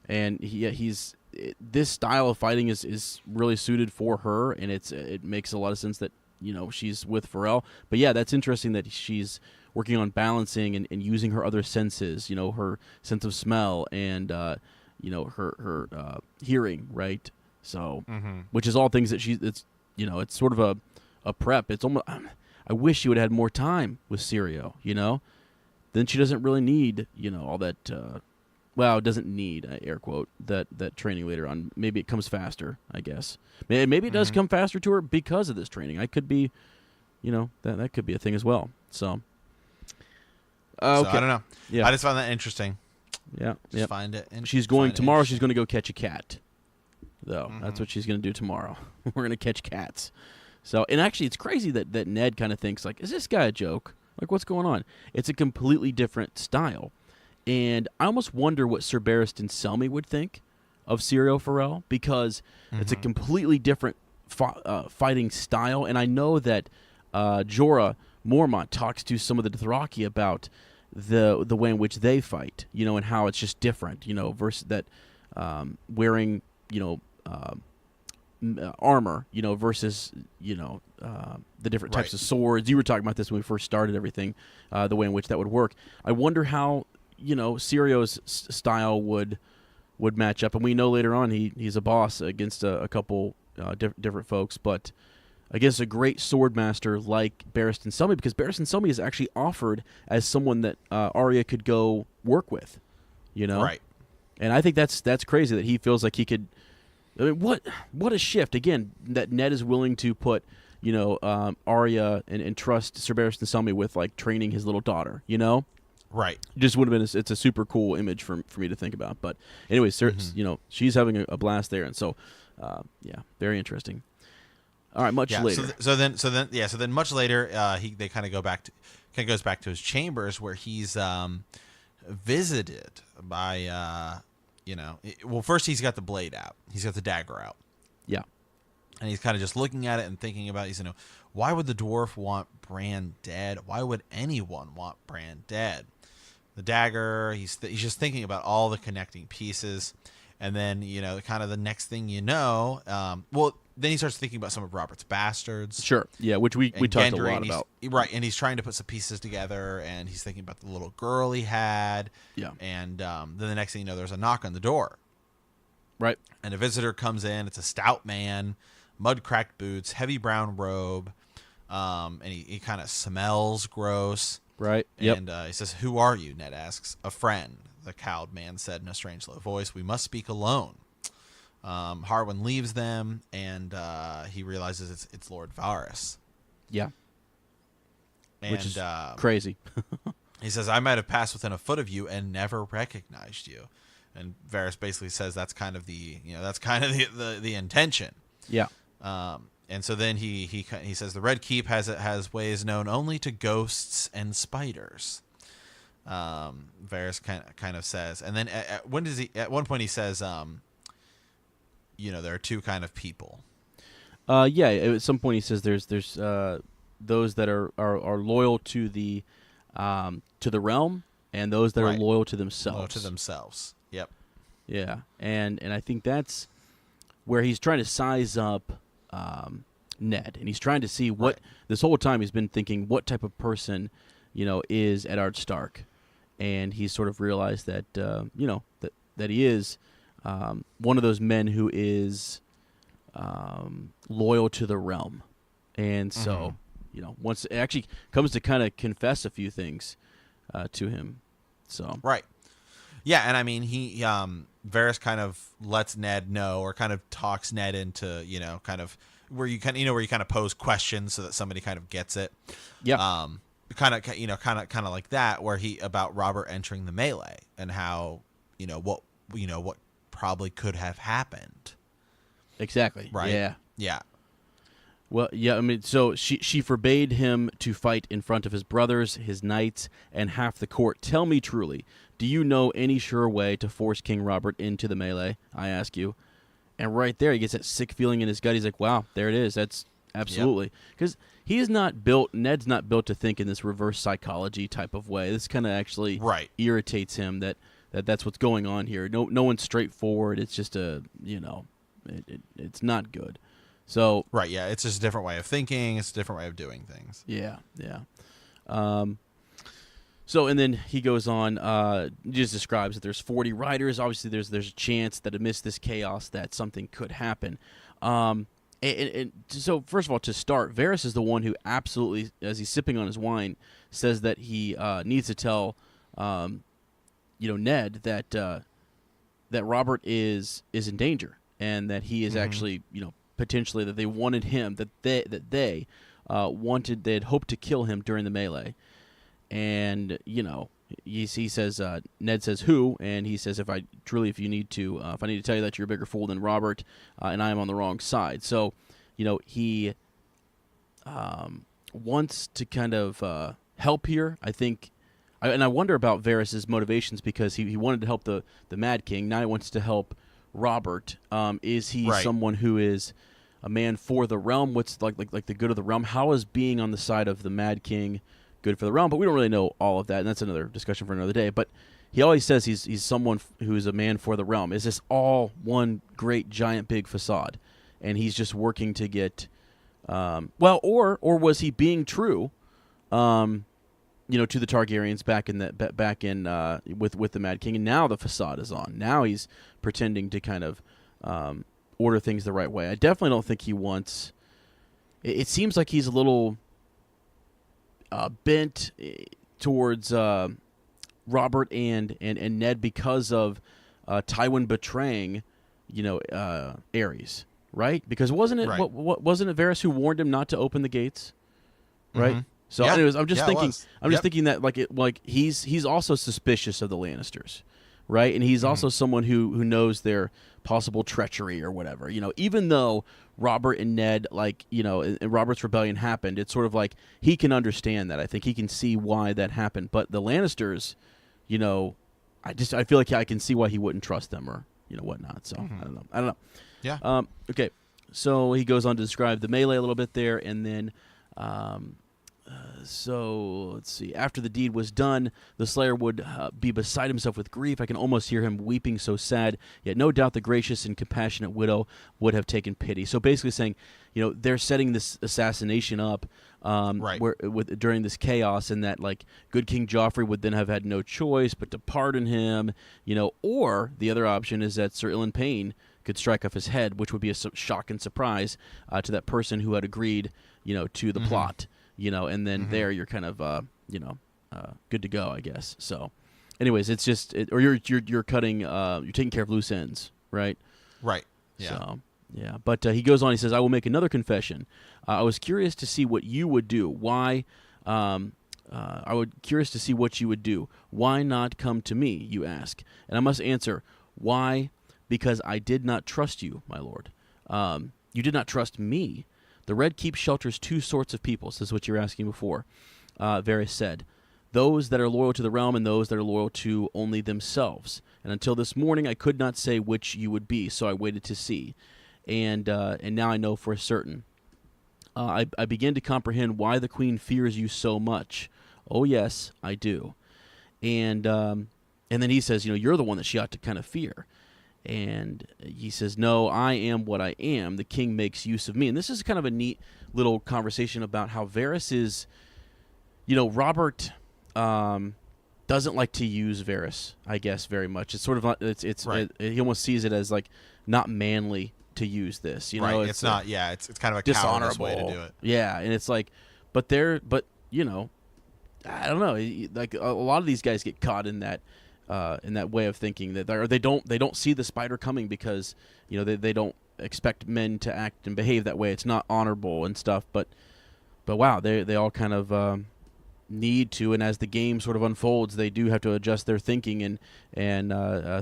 and he's. this style of fighting is really suited for her, and it makes a lot of sense that she's with Pharrell. But yeah, that's interesting that she's working on balancing and using her other senses, her sense of smell and her hearing, right? So, which is all things that it's sort of a prep. It's almost, I wish she would have had more time with Syrio, Then she doesn't really need, all that, doesn't need, air quote, that training later on. Maybe it comes faster, I guess. Maybe it does come faster to her because of this training. I could be, that could be a thing as well. So, okay. So I don't know. Yeah. I just find that interesting. Yeah. Just find it interesting. She's going tomorrow. She's going to go catch a cat, though. That's what she's going to do tomorrow. We're going to catch cats. So, and actually, it's crazy that Ned kind of thinks, like, is this guy a joke? Like, what's going on? It's a completely different style. And I almost wonder what Sir Barristan Selmy would think of Syrio Forel, because it's a completely different fighting style. And I know that Jorah Mormont talks to some of the Dothraki about the way in which they fight, and how it's just different, versus that wearing, armor, versus, the different types of swords. You were talking about this when we first started everything, the way in which that would work. I wonder how, Syrio's style would match up. And we know later on he's a boss against a couple different folks, but I guess a great sword master like Barristan Selmy, because Barristan Selmy is actually offered as someone that Arya could go work with, Right. And I think that's crazy that he feels like he could. I mean, what a shift again that Ned is willing to put, Arya and trust Sir Barristan Selmy with, like, training his little daughter, Right. Just would have been. It's a super cool image for me to think about. But anyways, she's having a blast there, and so very interesting. All right, much later. So then much later, they kind of goes back to his chambers where he's visited by first he's got the blade out, he's got the dagger out, and he's kind of just looking at it and thinking about, why would the dwarf want Bran dead? Why would anyone want Bran dead? The dagger. He's just thinking about all the connecting pieces, and then kind of the next thing then he starts thinking about some of Robert's bastards. Sure. Yeah, which we talked a lot about. Right, and he's trying to put some pieces together, and he's thinking about the little girl he had. Yeah. And then the next thing you know, there's a knock on the door. Right. And a visitor comes in. It's a stout man, mud-cracked boots, heavy brown robe, and he kind of smells gross. Right. And he says, "Who are you?" Ned asks. "A friend," the cowled man said in a strange low voice. "We must speak alone." Harwin leaves them, and he realizes it's Lord Varys. Yeah. Which is crazy. He says, "I might have passed within a foot of you and never recognized you." And Varys basically says that's kind of the intention. Yeah. And so then he says the Red Keep has ways known only to ghosts and spiders. Varys kind of says, and then at one point he says, there are two kind of people. At some point he says there's those that are loyal to the realm, and those that are loyal to themselves. Loyal to themselves. Yep. Yeah, and I think that's where he's trying to size up Ned, and he's trying to see what this whole time he's been thinking what type of person is Eddard Stark, and he's sort of realized that that he is one of those men who is loyal to the realm, and so once it actually comes to kind of confess a few things to him. So yeah, and I mean he Varys kind of lets Ned know, or kind of talks Ned into kind of where you kind of pose questions so that somebody kind of gets it. Yeah. Kind of like that, where about Robert entering the melee and how what probably could have happened. Exactly. Right. Yeah. Yeah. Well, yeah. I mean, so she forbade him to fight in front of his brothers, his knights, and half the court. Tell me truly, do you know any sure way to force King Robert into the melee? I ask you. And right there, he gets that sick feeling in his gut. He's like, "Wow, there it is. That's absolutely." Because he's not built. Ned's not built to think in this reverse psychology type of way. This kind of actually irritates him. That that's what's going on here. No one's straightforward. It's just it's not good. So right, yeah, it's just a different way of thinking. It's a different way of doing things. Yeah. So and then he goes on, just describes that there's 40 riders. Obviously, there's a chance that amidst this chaos that something could happen. And so first of all, to start, Varys is the one who absolutely, as he's sipping on his wine, says that he needs to tell, Ned that Robert is in danger and that he is actually, potentially that they wanted him, they had hoped to kill him during the melee. And, he says, Ned says, who? And he says, if I need to tell you that you're a bigger fool than Robert, and I am on the wrong side. So, he wants to kind of help here. I think, and I wonder about Varys' motivations because he wanted to help the Mad King. Now he wants to help Robert. Is he someone who is a man for the realm? What's like the good of the realm? How is being on the side of the Mad King good for the realm? But we don't really know all of that, and that's another discussion for another day. But he always says he's someone who's a man for the realm. Is this all one great giant big facade, and he's just working to get, or was he being true, to the Targaryens back in with the Mad King, and now the facade is on. Now he's pretending to kind of order things the right way. I definitely don't think he wants. It seems like he's a little bent towards Robert and Ned because of Tywin betraying, Aerys, right? Because wasn't it wasn't it Varys who warned him not to open the gates, right? Mm-hmm. So, anyways, I'm just thinking that he's also suspicious of the Lannisters, right? And he's also someone who knows their possible treachery or whatever. Even though Robert and Ned, and Robert's rebellion happened, it's sort of like he can understand that. I think he can see why that happened. But the Lannisters, I feel like I can see why he wouldn't trust them or whatnot. So I don't know. Yeah. Okay. So he goes on to describe the melee a little bit there, and then. So let's see. After the deed was done, the slayer would be beside himself with grief. I can almost hear him weeping so sad. Yet no doubt the gracious and compassionate widow would have taken pity. So basically saying, they're setting this assassination up during this chaos, and that good King Joffrey would then have had no choice but to pardon him. Or the other option is that Sir Ilan Payne could strike off his head, which would be a shock and surprise to that person who had agreed, to the plot. And then there you're kind of, good to go, I guess. So, anyways, it's just, you're cutting, you're taking care of loose ends, right? Right. Yeah. So, yeah. But he goes on. He says, "I will make another confession. I was curious to see what you would do. Why? Curious to see what you would do. Why not come to me? You ask, and I must answer, why? Because I did not trust you, my lord. You did not trust me." The Red Keep shelters two sorts of people. This is what you were asking before. Varys said, "Those that are loyal to the realm and those that are loyal to only themselves. And until this morning, I could not say which you would be, so I waited to see. And now I know for certain. I begin to comprehend why the Queen fears you so much. Oh, yes, I do." And then he says, you're the one that she ought to kind of fear. And he says, "No, I am what I am. The king makes use of me." And this is kind of a neat little conversation about how Varys is, Robert doesn't like to use Varys, I guess, very much. It's sort of not, he almost sees it as not manly to use this. Right. It's not. Yeah. It's kind of a dishonorable way to do it. Yeah, and it's I don't know. A lot of these guys get caught in that way of thinking that they don't see the spider coming because they don't expect men to act and behave that way. It's not honorable and stuff. But wow, they all kind of need to, and as the game sort of unfolds, they do have to adjust their thinking and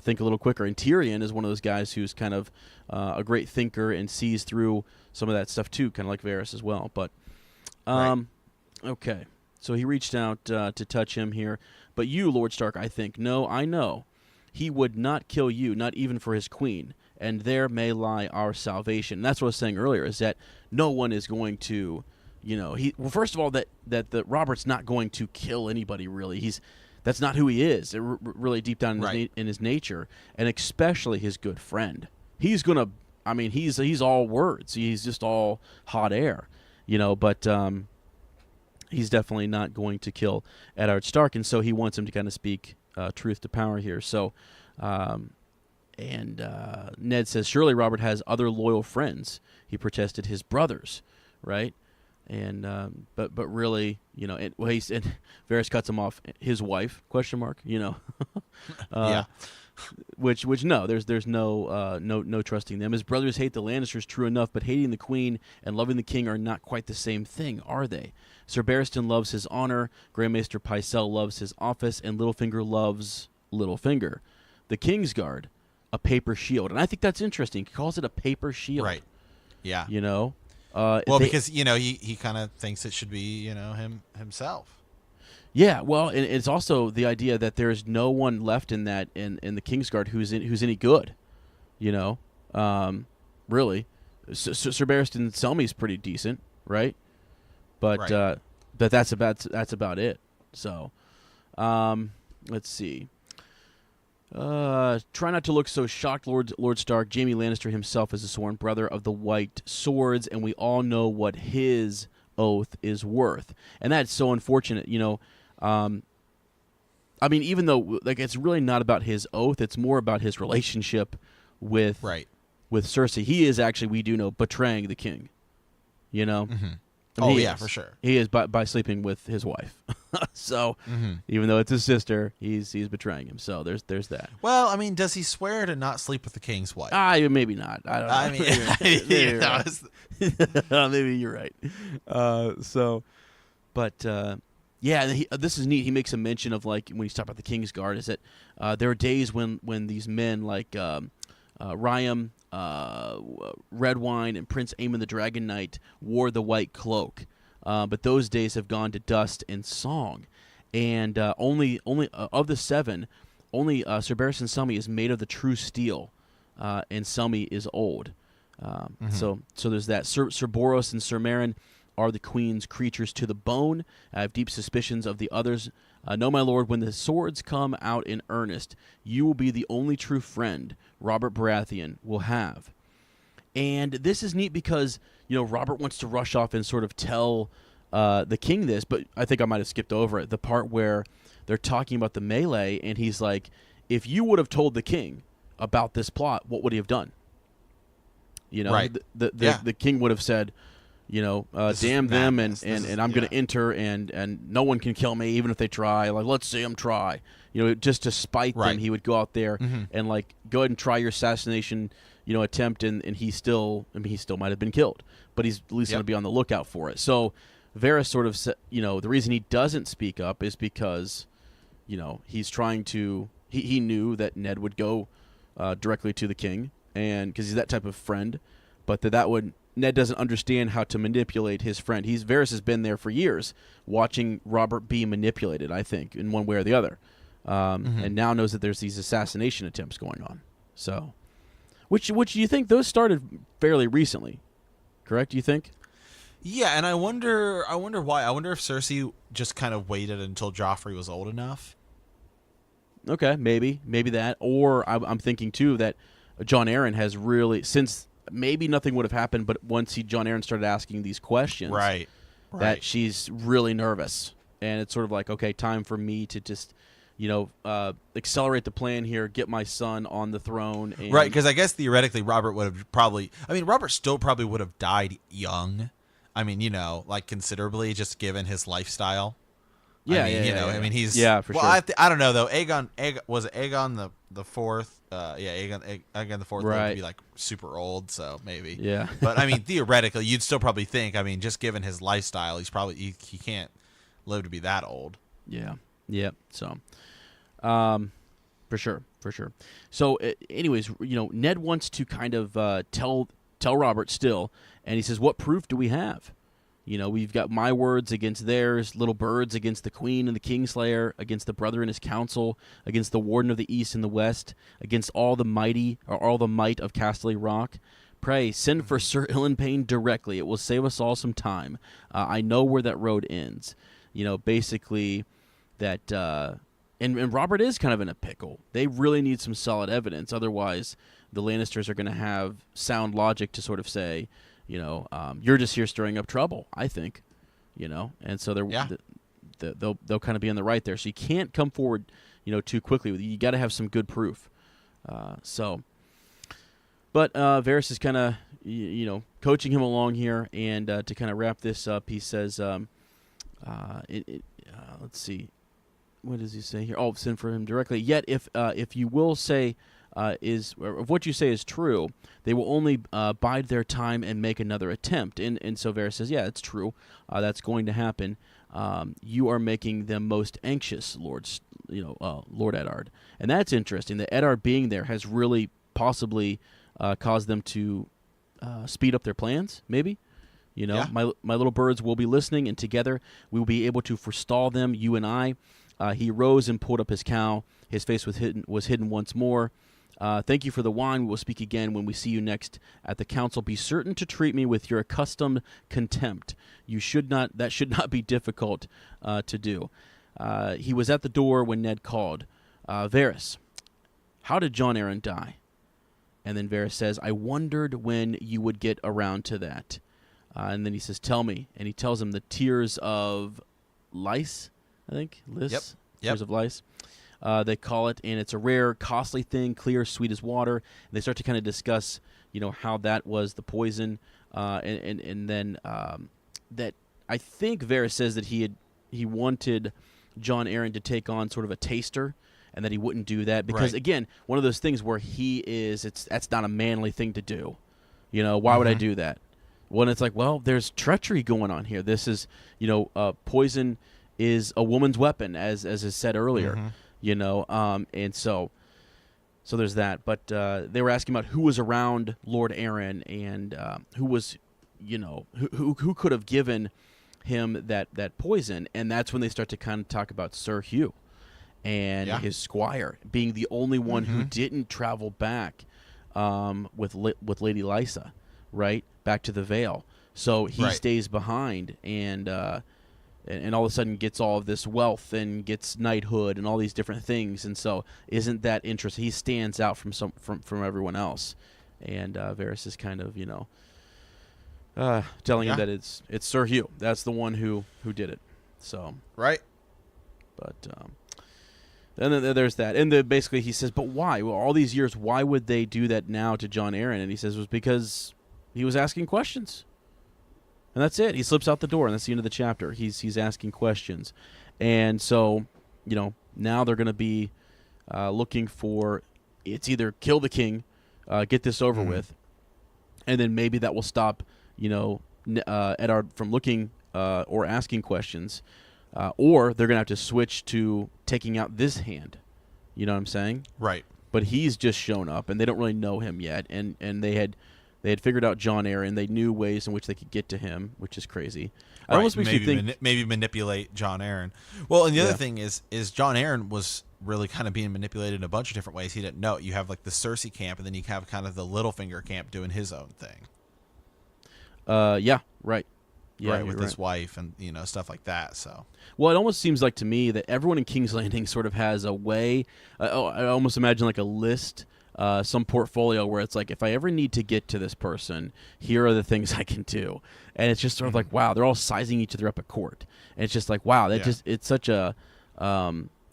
think a little quicker. And Tyrion is one of those guys who's kind of a great thinker and sees through some of that stuff too, kind of like Varys as well. But okay, so he reached out to touch him here. "But you, Lord Stark, I think, no, I know. He would not kill you, not even for his queen, and there may lie our salvation." And that's what I was saying earlier, is that no one is going to, first of all, that Robert's not going to kill anybody, really. That's not who he is. Really deep down in his nature, and especially his good friend. He's gonna. I mean, he's all words. He's just all hot air, But he's definitely not going to kill Eddard Stark, and so he wants him to kind of speak truth to power here. So, Ned says, surely Robert has other loyal friends. He protested his brothers, right? And but really, and Varys cuts him off. His wife? ? Yeah. Which no, there's no trusting them. His brothers hate the Lannisters, true enough, but hating the queen and loving the king are not quite the same thing, are they? Sir Barristan loves his honor, Grand Maester Pycelle loves his office, and Littlefinger loves Littlefinger. The Kingsguard, a paper shield, and I think that's interesting. He calls it a paper shield, right? Yeah, because he kind of thinks it should be himself. Yeah, well, and it's also the idea that there's no one left in that in the Kingsguard who's any good, really. Sir Barristan Selmy's pretty decent, right? But that's about it. So, let's see. Try not to look so shocked, Lord Stark. Jaime Lannister himself is a sworn brother of the White Swords, and we all know what his oath is worth, and that's so unfortunate, I mean, even though it's really not about his oath, it's more about his relationship with Cersei. He is actually, we do know, betraying the king. Mm-hmm. I mean, for sure. He is by sleeping with his wife. So even though it's his sister, he's betraying him. So there's that. Well, I mean, does he swear to not sleep with the king's wife? Maybe not. I don't know. I mean, maybe you're right. This is neat. He makes a mention of when he's talking about the Kingsguard, is that there are days when these men like Ryam, Redwine, and Prince Aemon the Dragon Knight wore the white cloak, but those days have gone to dust and song, and only of the 7, only Sir Barristan Selmy is made of the true steel, and Selmy is old. So there's that. Sir Boros and Sir Meryn are the queen's creatures to the bone. I have deep suspicions of the others. No, my lord, when the swords come out in earnest, you will be the only true friend Robert Baratheon will have. And this is neat because, Robert wants to rush off and sort of tell the king this, but I think I might have skipped over it. The part where they're talking about the melee, and he's like, if you would have told the king about this plot, what would he have done? The king would have said, damn them, and I'm going to enter, and no one can kill me, even if they try. Let's see them try. Just to spite them, he would go out there and go ahead and try your assassination, attempt, and he still might have been killed, but he's at least going to be on the lookout for it. So Varys sort of said, the reason he doesn't speak up is because, he's trying to. He knew that Ned would go directly to the king, and because he's that type of friend, but Ned doesn't understand how to manipulate his friend. Varys has been there for years, watching Robert be manipulated, I think, in one way or the other, and now knows that there's these assassination attempts going on. So, which you think those started fairly recently, correct? You think? Yeah, and I wonder why. I wonder if Cersei just kind of waited until Joffrey was old enough. Okay, maybe that, or I'm thinking too that Jon Arryn has really, since. Maybe nothing would have happened, but once Jon Arryn started asking these questions, that she's really nervous, and it's sort of like, okay, time for me to just, accelerate the plan here, get my son on the throne. And because I guess theoretically Robert would have Robert still probably would have died young. I mean, considerably, just given his lifestyle. Yeah, I mean, he's for sure. I don't know though. Aegon was it Aegon the fourth? Aegon the fourth would be super old, so maybe. Yeah. But I mean, theoretically, you'd still probably think. I mean, just given his lifestyle, he's probably he can't live to be that old. Yeah. So, for sure. So, anyways, Ned wants to kind of tell Robert still, and he says, "What proof do we have? We've got my words against theirs, little birds against the queen and the kingslayer, against the brother and his council, against the warden of the east and the west, against all the might of Casterly Rock. Pray, send for Sir Ilan directly. It will save us all some time. I know where that road ends." Basically that and Robert is kind of in a pickle. They really need some solid evidence. Otherwise, the Lannisters are going to have sound logic to sort of say, you're just here stirring up trouble, I think, and so they'll kind of be on the right there. So you can't come forward, too quickly. You got to have some good proof. But Varys is kind of, coaching him along here, and to kind of wrap this up, he says, let's see, what does he say here? Oh, send for him directly. Yet if you will say or if what you say is true, they will only bide their time and make another attempt. And so Varys says, yeah, it's true. That's going to happen. You are making them most anxious, Lord Eddard. And that's interesting. The Eddard being there has really possibly caused them to speed up their plans, maybe. My little birds will be listening, and together we will be able to forestall them, you and I. He rose and pulled up his cowl. His face was hidden once more. Thank you for the wine. We will speak again when we see you next at the council. Be certain to treat me with your accustomed contempt. That should not be difficult to do. He was at the door when Ned called. Varys, how did Jon Arryn die? And then Varys says, I wondered when you would get around to that. And then he says, tell me. And he tells him the tears of lice, I think. Lice? Yep. Tears of lice. They call it, and it's a rare, costly thing, clear, sweet as water. And they start to kind of discuss, how that was the poison. And then that I think Varys says that he wanted Jon Arryn to take on sort of a taster, and that he wouldn't do that because, again, one of those things where that's not a manly thing to do. Why would I do that? When it's like, well, there's treachery going on here. This is, poison is a woman's weapon, as is said earlier. And so there's that. But they were asking about who was around Lord Arryn and who was, who could have given him that poison. And that's when they start to kind of talk about Sir Hugh and his squire being the only one who didn't travel back with Lady Lysa, right, back to the Vale. So he stays behind and all of a sudden gets all of this wealth and gets knighthood and all these different things. And so isn't that interesting? He stands out from everyone else. And Varys is kind of, telling him that it's Sir Hugh. That's the one who did it. So right. But and then there's that. And then basically he says, but why? Well, all these years, why would they do that now to Jon Arryn? And he says it was because he was asking questions. And that's it. He slips out the door, and that's the end of the chapter. He's asking questions. And so, now they're going to be looking for, it's either kill the king, get this over with, and then maybe that will stop, Eddard from looking or asking questions, or they're going to have to switch to taking out this hand. You know what I'm saying? Right. But he's just shown up, and they don't really know him yet, and they had figured out Jon Arryn. They knew ways in which they could get to him, which is crazy. It almost makes me think maybe manipulate Jon Arryn. Well, and the other thing is Jon Arryn was really kind of being manipulated in a bunch of different ways. He didn't know. You have like the Cersei camp, and then you have kind of the Littlefinger camp doing his own thing. Right. Yeah, right, with his wife and stuff like that. So, well, it almost seems like to me that everyone in King's Landing sort of has a way. I almost imagine like a list. Some portfolio where it's like, if I ever need to get to this person, here are the things I can do. And it's just sort of like, wow, they're all sizing each other up at court. And it's just like, wow, it's such a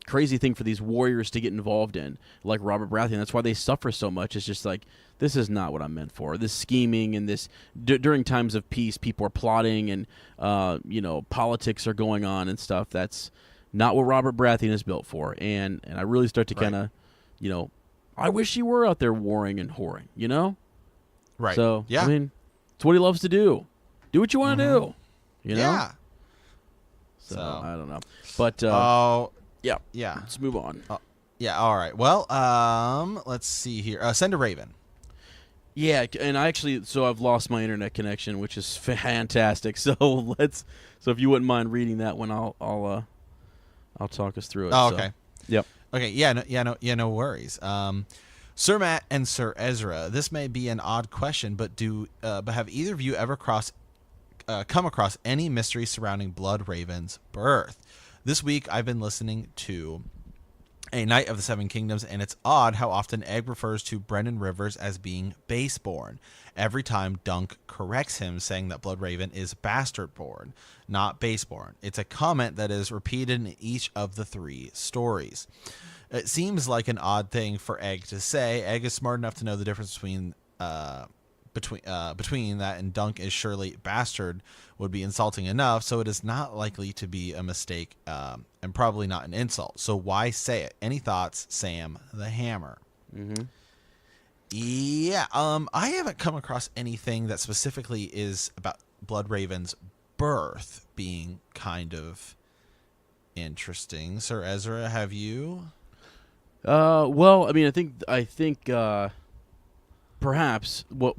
crazy thing for these warriors to get involved in, like Robert Baratheon. That's why they suffer so much. It's just like, this is not what I'm meant for. This scheming and this during times of peace, people are plotting and politics are going on and stuff. That's not what Robert Baratheon is built for. And I really start to kind of, I wish he were out there warring and whoring, Right. So, I mean, it's what he loves to do. Do what you want to do, Yeah. So, I don't know. But, yeah. Let's move on. Yeah, all right. Well, let's see here. Send a Raven. Yeah, and I've lost my internet connection, which is fantastic. So if you wouldn't mind reading that one, I'll talk us through it. Oh, okay. Yep. Okay, no worries. Sir Matt and Sir Ezra, this may be an odd question, but have either of you ever come across any mystery surrounding Blood Raven's birth? This week, I've been listening to a knight of the Seven Kingdoms, and it's odd how often Egg refers to Brendan Rivers as being baseborn. Every time Dunk corrects him, saying that Bloodraven is bastardborn, not baseborn. It's a comment that is repeated in each of the 3 stories. It seems like an odd thing for Egg to say. Egg is smart enough to know the difference between that and Dunk is surely bastard would be insulting enough, so it is not likely to be a mistake and probably not an insult. So why say it? Any thoughts, Sam the Hammer? Mm-hmm. Yeah, I haven't come across anything that specifically is about Bloodraven's birth being kind of interesting. Sir Ezra, have you? Well, I mean, I think perhaps what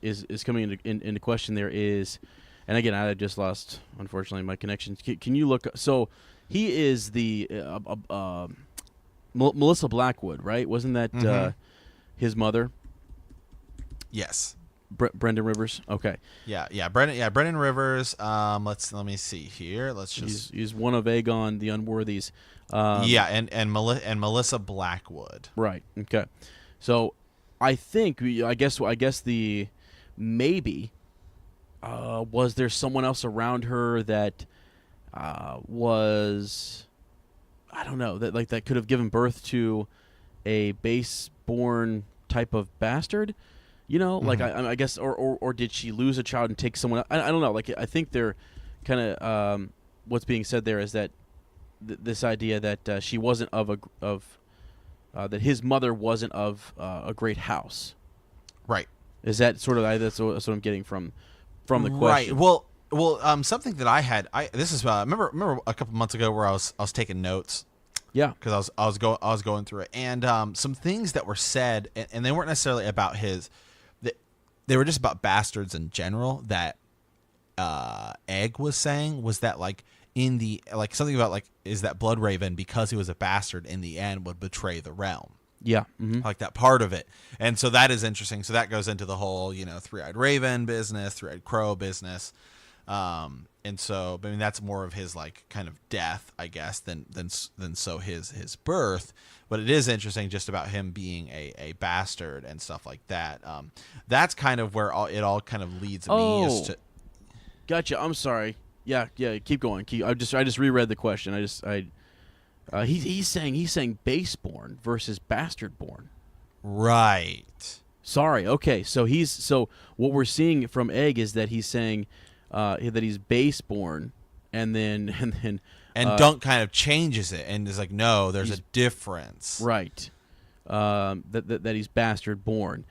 is coming into question there is, and again, I just lost, unfortunately, my connection. Can you look? So he is the Melissa Blackwood, right? Wasn't that his mother? Yes. Brendan Rivers. Okay. Yeah. Brendan Rivers. Let me see here. He's one of Aegon the Unworthies. And Melissa Blackwood. Right. Okay. So I guess the maybe was there someone else around her that was, I don't know, that could have given birth to a baseborn type of bastard, like I guess, or did she lose a child and take someone else? I don't know. Like, I think they're kind of what's being said there is that this idea that she wasn't that his mother wasn't of a great house. Right. Is that sort of that's what I'm getting from the question? Right. Well, something that I had. This is remember a couple months ago where I was taking notes. Yeah. Because I was going through it, and some things that were said, and they weren't necessarily about his. They were just about bastards in general. That Egg was saying was that something about is that Bloodraven, because he was a bastard in the end, would betray the realm. Yeah. Mm-hmm. Like that part of it. And so that is interesting. So that goes into the whole, Three-Eyed Raven business, Three-Eyed Crow business. And so, I mean, that's more of his kind of death, I guess, than so his birth. But it is interesting just about him being a bastard and stuff like that. That's kind of where it all kind of leads me. Gotcha. I'm sorry. Yeah. Keep going. I just reread the question. He's saying baseborn versus bastardborn. Right. Sorry. Okay. So what we're seeing from Egg is that he's saying that he's baseborn, and then Dunk kind of changes it and is like, no, there's a difference. Right. That he's bastard born.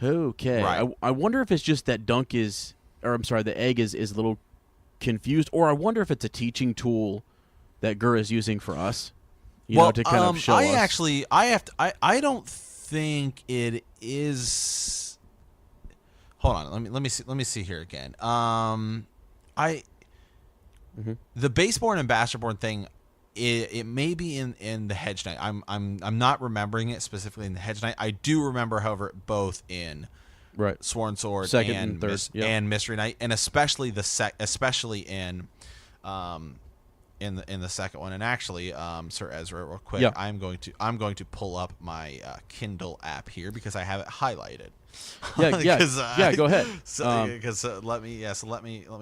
Okay. Right. I wonder if it's just that Dunk is, or I'm sorry, the Egg is a little confused, or I wonder if it's a teaching tool that Gur is using for us, to kind of show us. I don't think it is. Hold on, let me see here again. The baseborn and bastardborn thing, it may be in the Hedge Knight. I'm not remembering it specifically in the Hedge Knight. I do remember, however, both in Sworn Sword Second and third, and Mystery Knight, and especially in the second one. And actually, Sir Ezra, real quick, I'm going to pull up my Kindle app here because I have it highlighted. Go ahead. Let me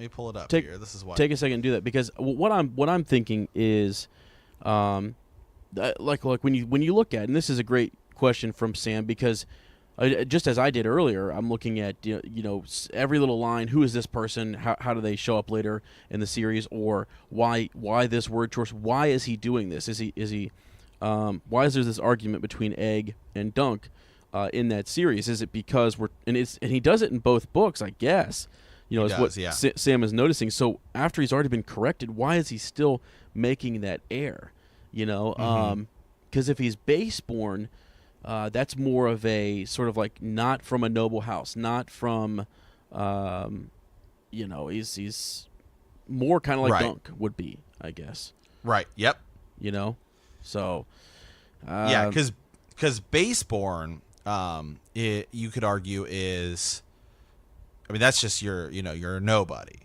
pull it up here. This is why. Take a second and do that, because what I'm thinking is, like when you look at, and this is a great question from Sam, because just as I did earlier, I'm looking at every little line. Who is this person? How do they show up later in the series? Or why this word choice? Why is he doing this? Is he why is there this argument between Egg and Dunk in that series? Is it because and he does it in both books, I guess. Sam is noticing. So after he's already been corrected, why is he still making that error? Because if he's baseborn, that's more of a sort of not from a noble house, not from, he's more kind of like Dunk would be, I guess. Right. Yep. So. Because baseborn, you could argue is, I mean, that's just you're a nobody.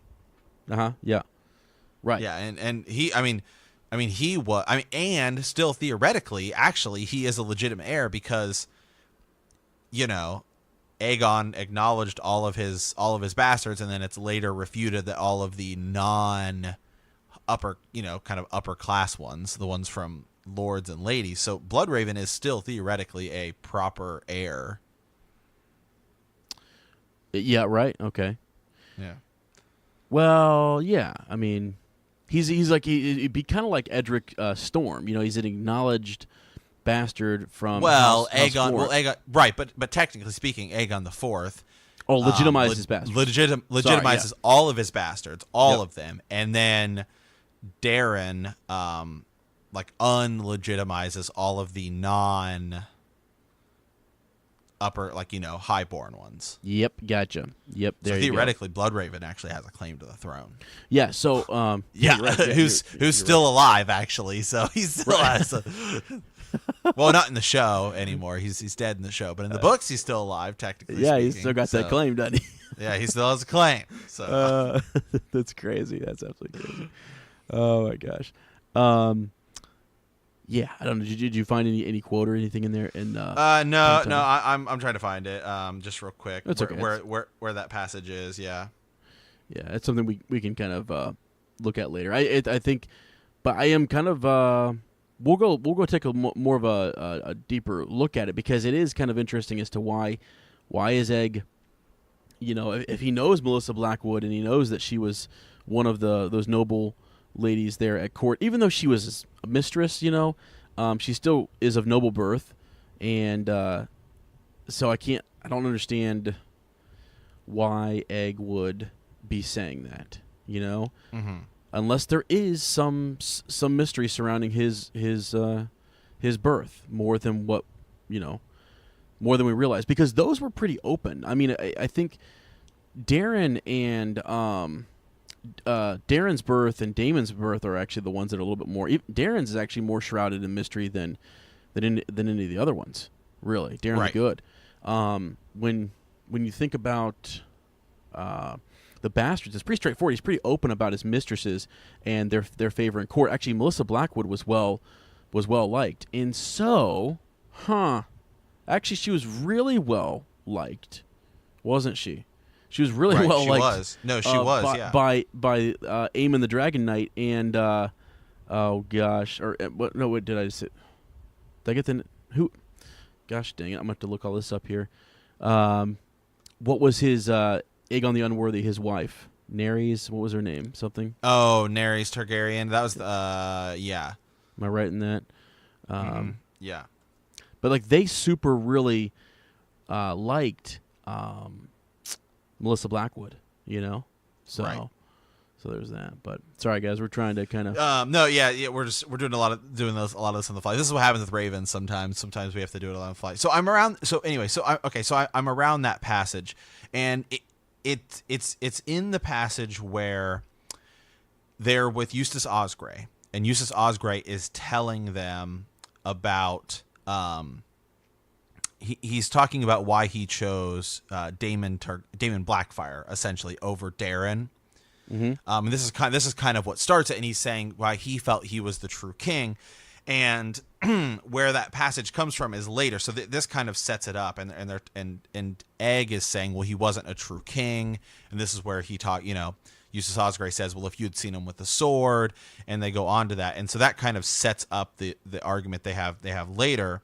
Yeah. Right. Yeah, and he, I mean, I mean, he was. I mean, and still theoretically, actually, he is a legitimate heir because, Aegon acknowledged all of his bastards, and then it's later refuted that all of the non-upper, kind of upper class ones, the ones from lords and ladies. So Bloodraven is still theoretically a proper heir. Yeah. Right. Okay. Yeah. Well, yeah. I mean, he's like he'd be kind of like Edric Storm. He's an acknowledged bastard from House Aegon. Fort. Well, Aegon. Right, but technically speaking, Aegon the Fourth. Legitimizes bastards. Legitimizes all of his bastards, all of them, and then Darren, unlegitimizes all of the upper, highborn ones. Yep, gotcha. Yep, there so you theoretically, Bloodraven actually has a claim to the throne. Yeah. So, who's still alive actually? So he still has. Well, not in the show anymore. He's dead in the show, but in the books, he's still alive technically. Yeah, speaking. he's still got that claim, doesn't he? Yeah, he still has a claim. So that's crazy. That's absolutely crazy. Oh my gosh. Yeah, I don't know. Did you find any quote or anything in there? No. I'm trying to find it. Just real quick. That's okay. Where that passage is. Yeah. Yeah, it's something we can kind of look at later. I think, but I am kind of. We'll go take a more of a deeper look at it because it is kind of interesting as to why is Egg, if he knows Melissa Blackwood and he knows that she was one of those noble ladies there at court, even though she was a mistress, she still is of noble birth, and so I don't understand why Egg would be saying that, Mm-hmm. unless there is some mystery surrounding his birth more than what more than we realize, because those were pretty open. I mean, I think Darren and Darren's birth and Daemon's birth are actually the ones that are a little bit more. Darren's is actually more shrouded in mystery than any of the other ones. Really, Darren's right. good. When you think about the bastards, it's pretty straightforward. He's pretty open about his mistresses and their favor in court. Actually, Melissa Blackwood was well liked, and so, actually, she was really well liked, wasn't she? She was really well liked. She was. No, she was. By Aemon the Dragon Knight and oh gosh, or what? No, what did I say? Did I get the who? Gosh dang it! I'm gonna have to look all this up here. What was his Aegon the Unworthy? His wife, Nerys. What was her name? Something. Oh, Nerys Targaryen. That was yeah. Am I right in that? Yeah. But they super really liked Melissa Blackwood, so right. So there's that. But sorry guys, we're trying to kind of we're doing a lot of this on the fly. This is what happens with Ravens sometimes. Sometimes we have to do it on the fly. So I'm around. So anyway, I'm around that passage, and it's in the passage where they're with Eustace Osgrey, and Eustace Osgrey is telling them about he's talking about why he chose Daemon Blackfire essentially over Darren. Mm-hmm. And this is kind of what starts it, and he's saying why he felt he was the true king, and where that passage comes from is later. So this kind of sets it up, and Egg is saying, well, he wasn't a true king, and this is where he Eustace Osgrey says, well, if you'd seen him with the sword, and they go on to that, and so that kind of sets up the argument they have later.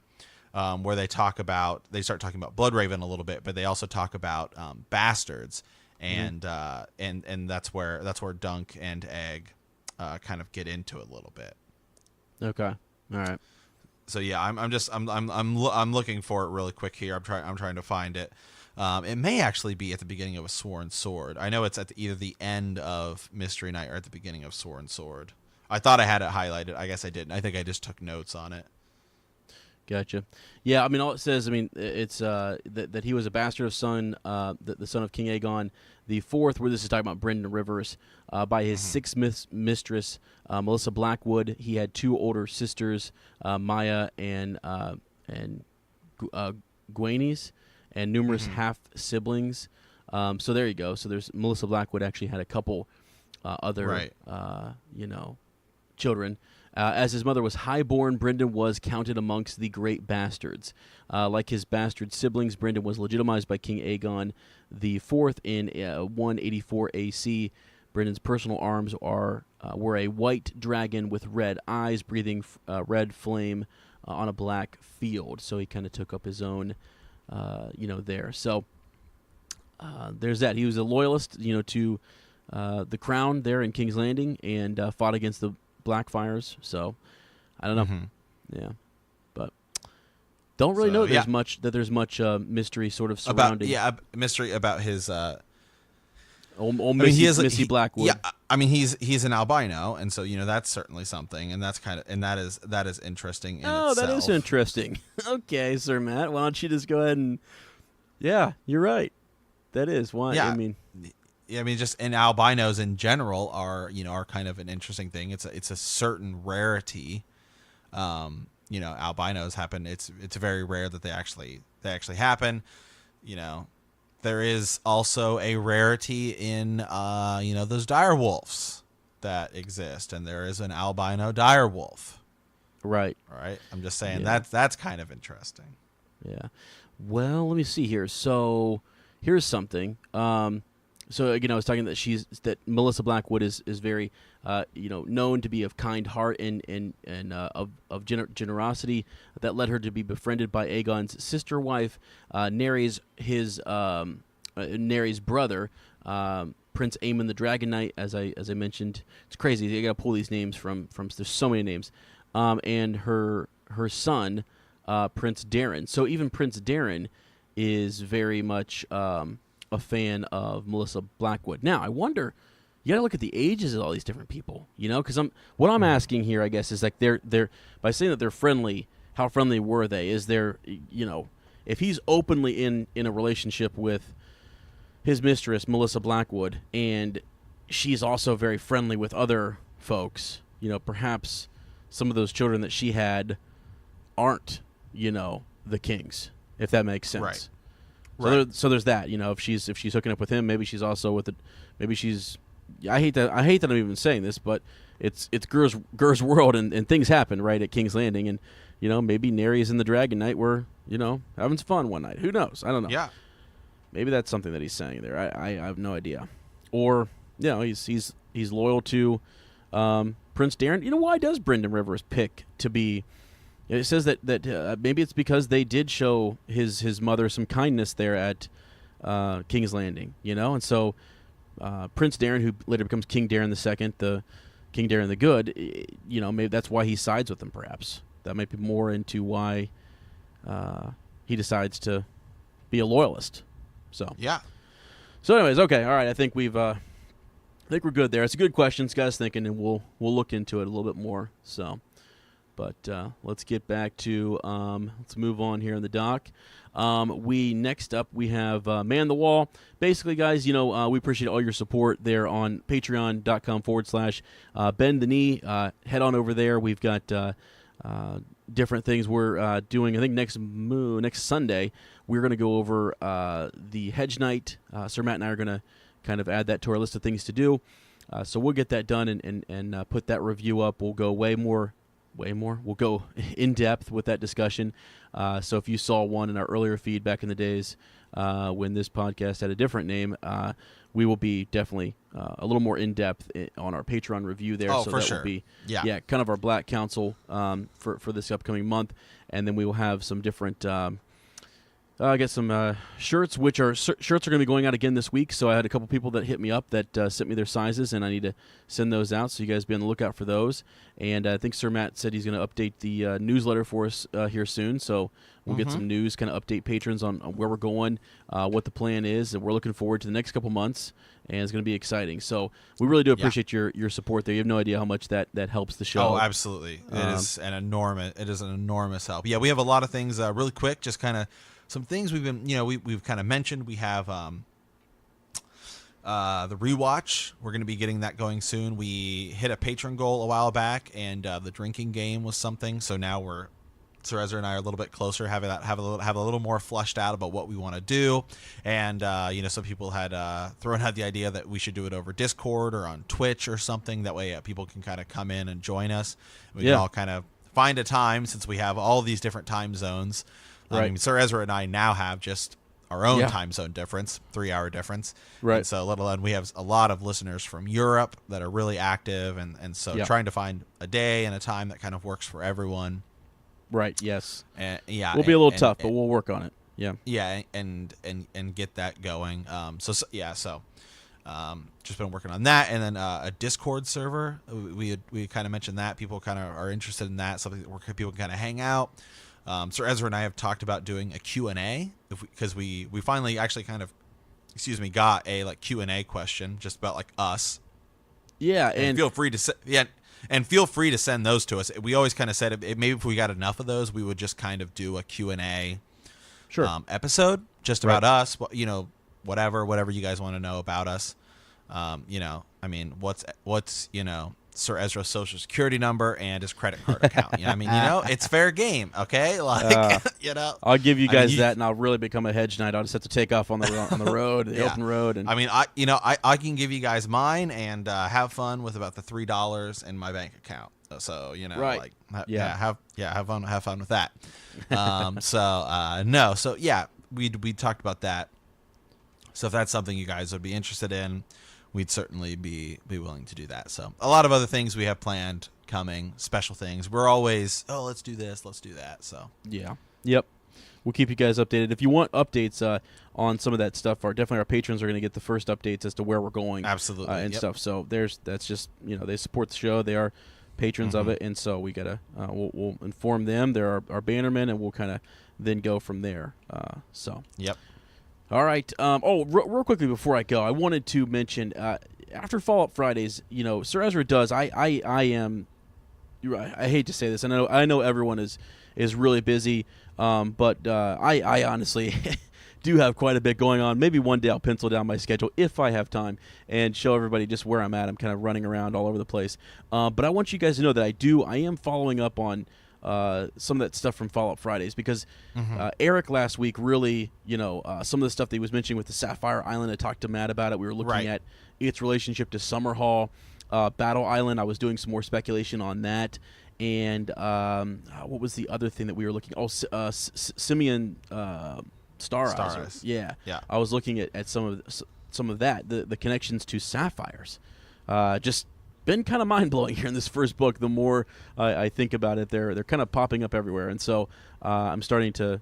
Where they start talking about Bloodraven a little bit, but they also talk about bastards, and that's where Dunk and Egg kind of get into it a little bit. Okay, all right. So yeah, I'm looking for it really quick here. I'm trying to find it. It may actually be at the beginning of A Sworn Sword. I know it's at either the end of Mystery Night or at the beginning of Sworn Sword. I thought I had it highlighted. I guess I didn't. I think I just took notes on it. Gotcha. Yeah, I mean, all it says, it's that he was a bastard son, the son of King Aegon the Fourth, where this is talking about Brendan Rivers, by his sixth mistress, Melissa Blackwood. He had two older sisters, Maya and Gwenys, and numerous half siblings. So there you go. So there's Melissa Blackwood actually had a couple other, children. As his mother was highborn, Brendan was counted amongst the great bastards. Like his bastard siblings, Brendan was legitimized by King Aegon the Fourth in 184 AC. Brendan's personal arms were a white dragon with red eyes, breathing red flame on a black field. So he kind of took up his own, there. So there's that. He was a loyalist, to the crown there in King's Landing, and fought against the Blackfires. So I don't know. Yeah, but don't really know there's much mystery sort of surrounding mystery about his Missy Blackwood. Yeah, I mean he's an albino, and so that's certainly something, and that is interesting in itself. That is interesting. Okay, Sir Matt, why don't you just go ahead and you're right. That is why. Yeah, I mean, just and albinos in general are kind of an interesting thing. It's a certain rarity. Albinos happen. It's very rare that they actually happen. There is also a rarity in those dire wolves that exist, and there is an albino dire wolf. Right. I'm just saying that's kind of interesting. Yeah. Well, let me see here. So here's something. So again, I was talking that Melissa Blackwood is very, known to be of kind heart and of generosity that led her to be befriended by Aegon's sister wife, Nerys, Nerys' brother, Prince Aemon the Dragon Knight. As I mentioned, it's crazy. You got to pull these names from. There's so many names, and her son, Prince Darren. So even Prince Darren is very much a fan of Melissa Blackwood. Now, I wonder, you got to look at the ages of all these different people, because what I'm asking here, I guess, is like they're by saying that they're friendly, how friendly were they? Is there, if he's openly in a relationship with his mistress, Melissa Blackwood, and she's also very friendly with other folks, perhaps some of those children that she had aren't, the king's, if that makes sense. Right. So there's that. If she's hooking up with him, maybe she's also with it. Maybe she's. I hate that I'm even saying this, but it's Gur's world, and things happen right at King's Landing, and maybe Nerys and the Dragon Knight were having some fun one night. Who knows? I don't know. Yeah. Maybe that's something that he's saying there. I have no idea. Or he's loyal to Prince Darren. Why does Brendan Rivers pick to be? It says that maybe it's because they did show his mother some kindness there at King's Landing, and so Prince Darren, who later becomes King Darren II, the King Darren the Good, maybe that's why he sides with them. Perhaps that might be more into why he decides to be a loyalist. So yeah. So anyways, okay, all right. I think we're good there. It's a good question. It's got us thinking, and we'll look into it a little bit more. So. But let's get back to let's move on here in the doc. Next up we have Man the Wall. Basically, guys, we appreciate all your support there on patreon.com/bend the knee. Head on over there. We've got different things we're doing. I think next Sunday we're going to go over the Hedge Knight. Sir Matt and I are going to kind of add that to our list of things to do. So we'll get that done and put that review up. We'll go way more. We'll go in depth with that discussion. So if you saw one in our earlier feed back in the days when this podcast had a different name, we will be definitely a little more in depth on our Patreon review there. Oh, so for that sure. will be kind of our Black Council for this upcoming month, and then we will have some different. Get some shirts, shirts are going to be going out again this week. So I had a couple people that hit me up that sent me their sizes, and I need to send those out. So you guys be on the lookout for those. And I think Sir Matt said he's going to update the newsletter for us here soon. So we'll get some news, kind of update patrons on where we're going, what the plan is, and we're looking forward to the next couple months. And it's going to be exciting. So we really do appreciate your support there. You have no idea how much that helps the show. Oh, absolutely. It is an enormous help. Yeah, we have a lot of things really quick, just kind of some things we've been, we've kind of mentioned. We have the rewatch. We're going to be getting that going soon. We hit a patron goal a while back, and the drinking game was something. So now we're Sir Ezra and I are a little bit closer, have a little more fleshed out about what we want to do. And some people had thrown out the idea that we should do it over Discord or on Twitch or something. That way people can kind of come in and join us. We can all kind of find a time, since we have all these different time zones. Right. I mean, Sir Ezra and I now have just our own time zone difference, 3-hour difference. Right. And so we have a lot of listeners from Europe that are really active, and so trying to find a day and a time that kind of works for everyone. Right. Yes. And, we'll be a little tough, but we'll work on it. Yeah. Yeah, and get that going. Just been working on that, and then a Discord server. We kind of mentioned that people kind of are interested in that, something where people can kind of hang out. Sir Ezra and I have talked about doing a Q&A because we finally actually kind of, got a Q&A question just about us. Yeah, and feel free to send those to us. We always kind of said maybe if we got enough of those, we would just kind of do a Q&A episode just about us. Whatever you guys want to know about us. I mean, what's Sir Ezra's social security number and his credit card account. It's fair game, okay? I'll give you guys that, and I'll really become a hedge knight. I'll just have to take off on the road, the open road. And I can give you guys mine and have fun with about the $3 in my bank account. So have fun with that. We talked about that. So if that's something you guys would be interested in, we'd certainly be willing to do that. So a lot of other things we have planned coming, special things. We're always, let's do this, let's do that. So yeah, yep. We'll keep you guys updated. If you want updates on some of that stuff, definitely our patrons are going to get the first updates as to where we're going. Absolutely. And stuff. So that's just, they support the show. They are patrons of it. And so we got to, we'll inform them. They're our bannermen, and we'll kind of then go from there. Yep. All right. Real quickly before I go, I wanted to mention after Fallout Fridays, Sir Ezra does. I hate to say this. I know everyone is really busy, but I honestly do have quite a bit going on. Maybe one day I'll pencil down my schedule if I have time and show everybody just where I'm at. I'm kind of running around all over the place, but I want you guys to know that I am following up on some of that stuff from Fallout Fridays, because Eric last week really, some of the stuff that he was mentioning with the Sapphire Island, I talked to Matt about it. We were looking at its relationship to Summerhall, Battle Island. I was doing some more speculation on that. And what was the other thing that we were looking at? Simeon Star Eyes. Yeah. I was looking at some of that, the connections to Sapphires. Just been kind of mind-blowing here in this first book. The more I think about it, they're kind of popping up everywhere, and so I'm starting to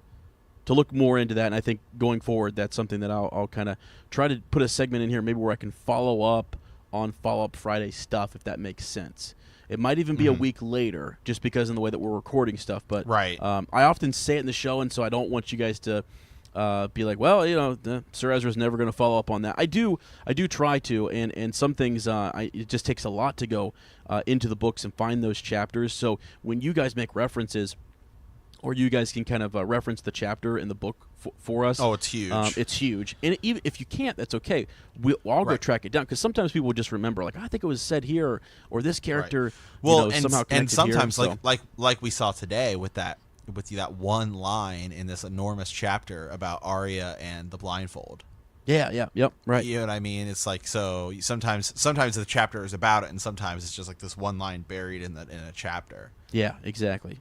look more into that. And I think going forward, that's something that I'll kind of try to put a segment in here, maybe where I can follow up on Fallout Friday stuff, if that makes sense. It might even be a week later, just because in the way that we're recording stuff. But I often say it in the show, and so I don't want you guys to be like, well, Sir Ezra's never going to follow up on that. I do try to, and some things it just takes a lot to go into the books and find those chapters. So when you guys make references, or you guys can kind of reference the chapter in the book for us. Oh, it's huge. It's huge. And even if you can't, that's okay. I'll go track it down, because sometimes people just remember, I think it was said here, or this character somehow connected and sometimes here, like we saw today with that one line in this enormous chapter about Arya and the blindfold. Yep, right. You know what I mean? It's so sometimes the chapter is about it, and sometimes it's just this one line buried in a chapter. Yeah, exactly.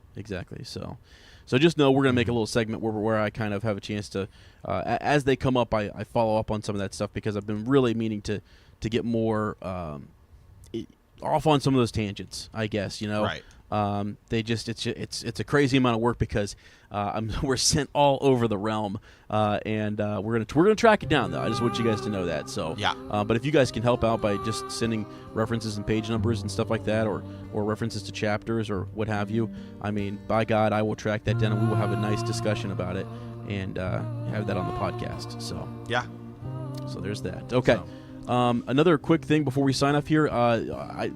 So just know we're going to make a little segment where I kind of have a chance to, as they come up, I follow up on some of that stuff, because I've been really meaning to get more off on some of those tangents, I guess, Right. It's a crazy amount of work, because we're sent all over the realm, and we're gonna track it down, though. I just want you guys to know that. So yeah. But if you guys can help out by just sending references and page numbers and stuff like that, or references to chapters or what have you, I mean, by God, I will track that down, and we will have a nice discussion about it, and have that on the podcast. So yeah. So there's that. Okay. Another quick thing before we sign off here,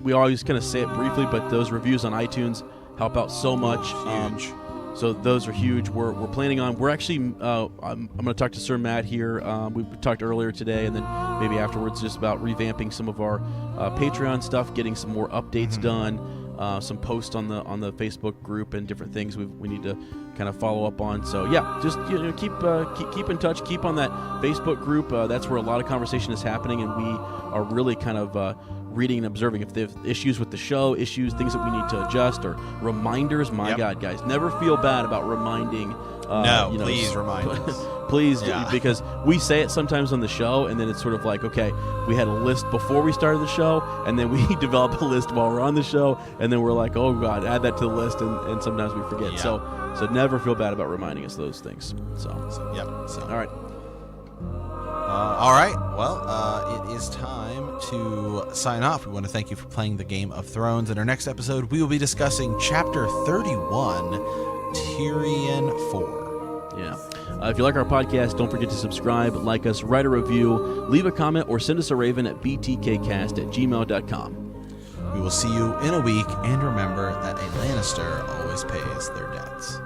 we always kind of say it briefly, but those reviews on iTunes help out so much. Huge. So those are huge. We're planning on. We're actually. I'm going to talk to Sir Matt here. We talked earlier today, and then maybe afterwards, just about revamping some of our Patreon stuff, getting some more updates done. some posts on the Facebook group and different things we need to kind of follow up on. So yeah, just keep in touch, keep on that Facebook group. That's where a lot of conversation is happening, and we are really kind of reading and observing if there's issues with the show, things that we need to adjust, or reminders. My God, guys, never feel bad about reminding. Please remind us. Please, because we say it sometimes on the show, and then it's sort of like, okay, we had a list before we started the show, and then we develop a list while we're on the show, and then we're like, oh God, add that to the list, and sometimes we forget. So never feel bad about reminding us those things. So all right. All right. Well, it is time to sign off. We want to thank you for playing the Game of Thrones. In our next episode, we will be discussing Chapter 31, Tyrion 4. Yeah. If you like our podcast, don't forget to subscribe, like us, write a review, leave a comment, or send us a raven at btkcast@gmail.com. We will see you in a week, and remember that a Lannister always pays their debts.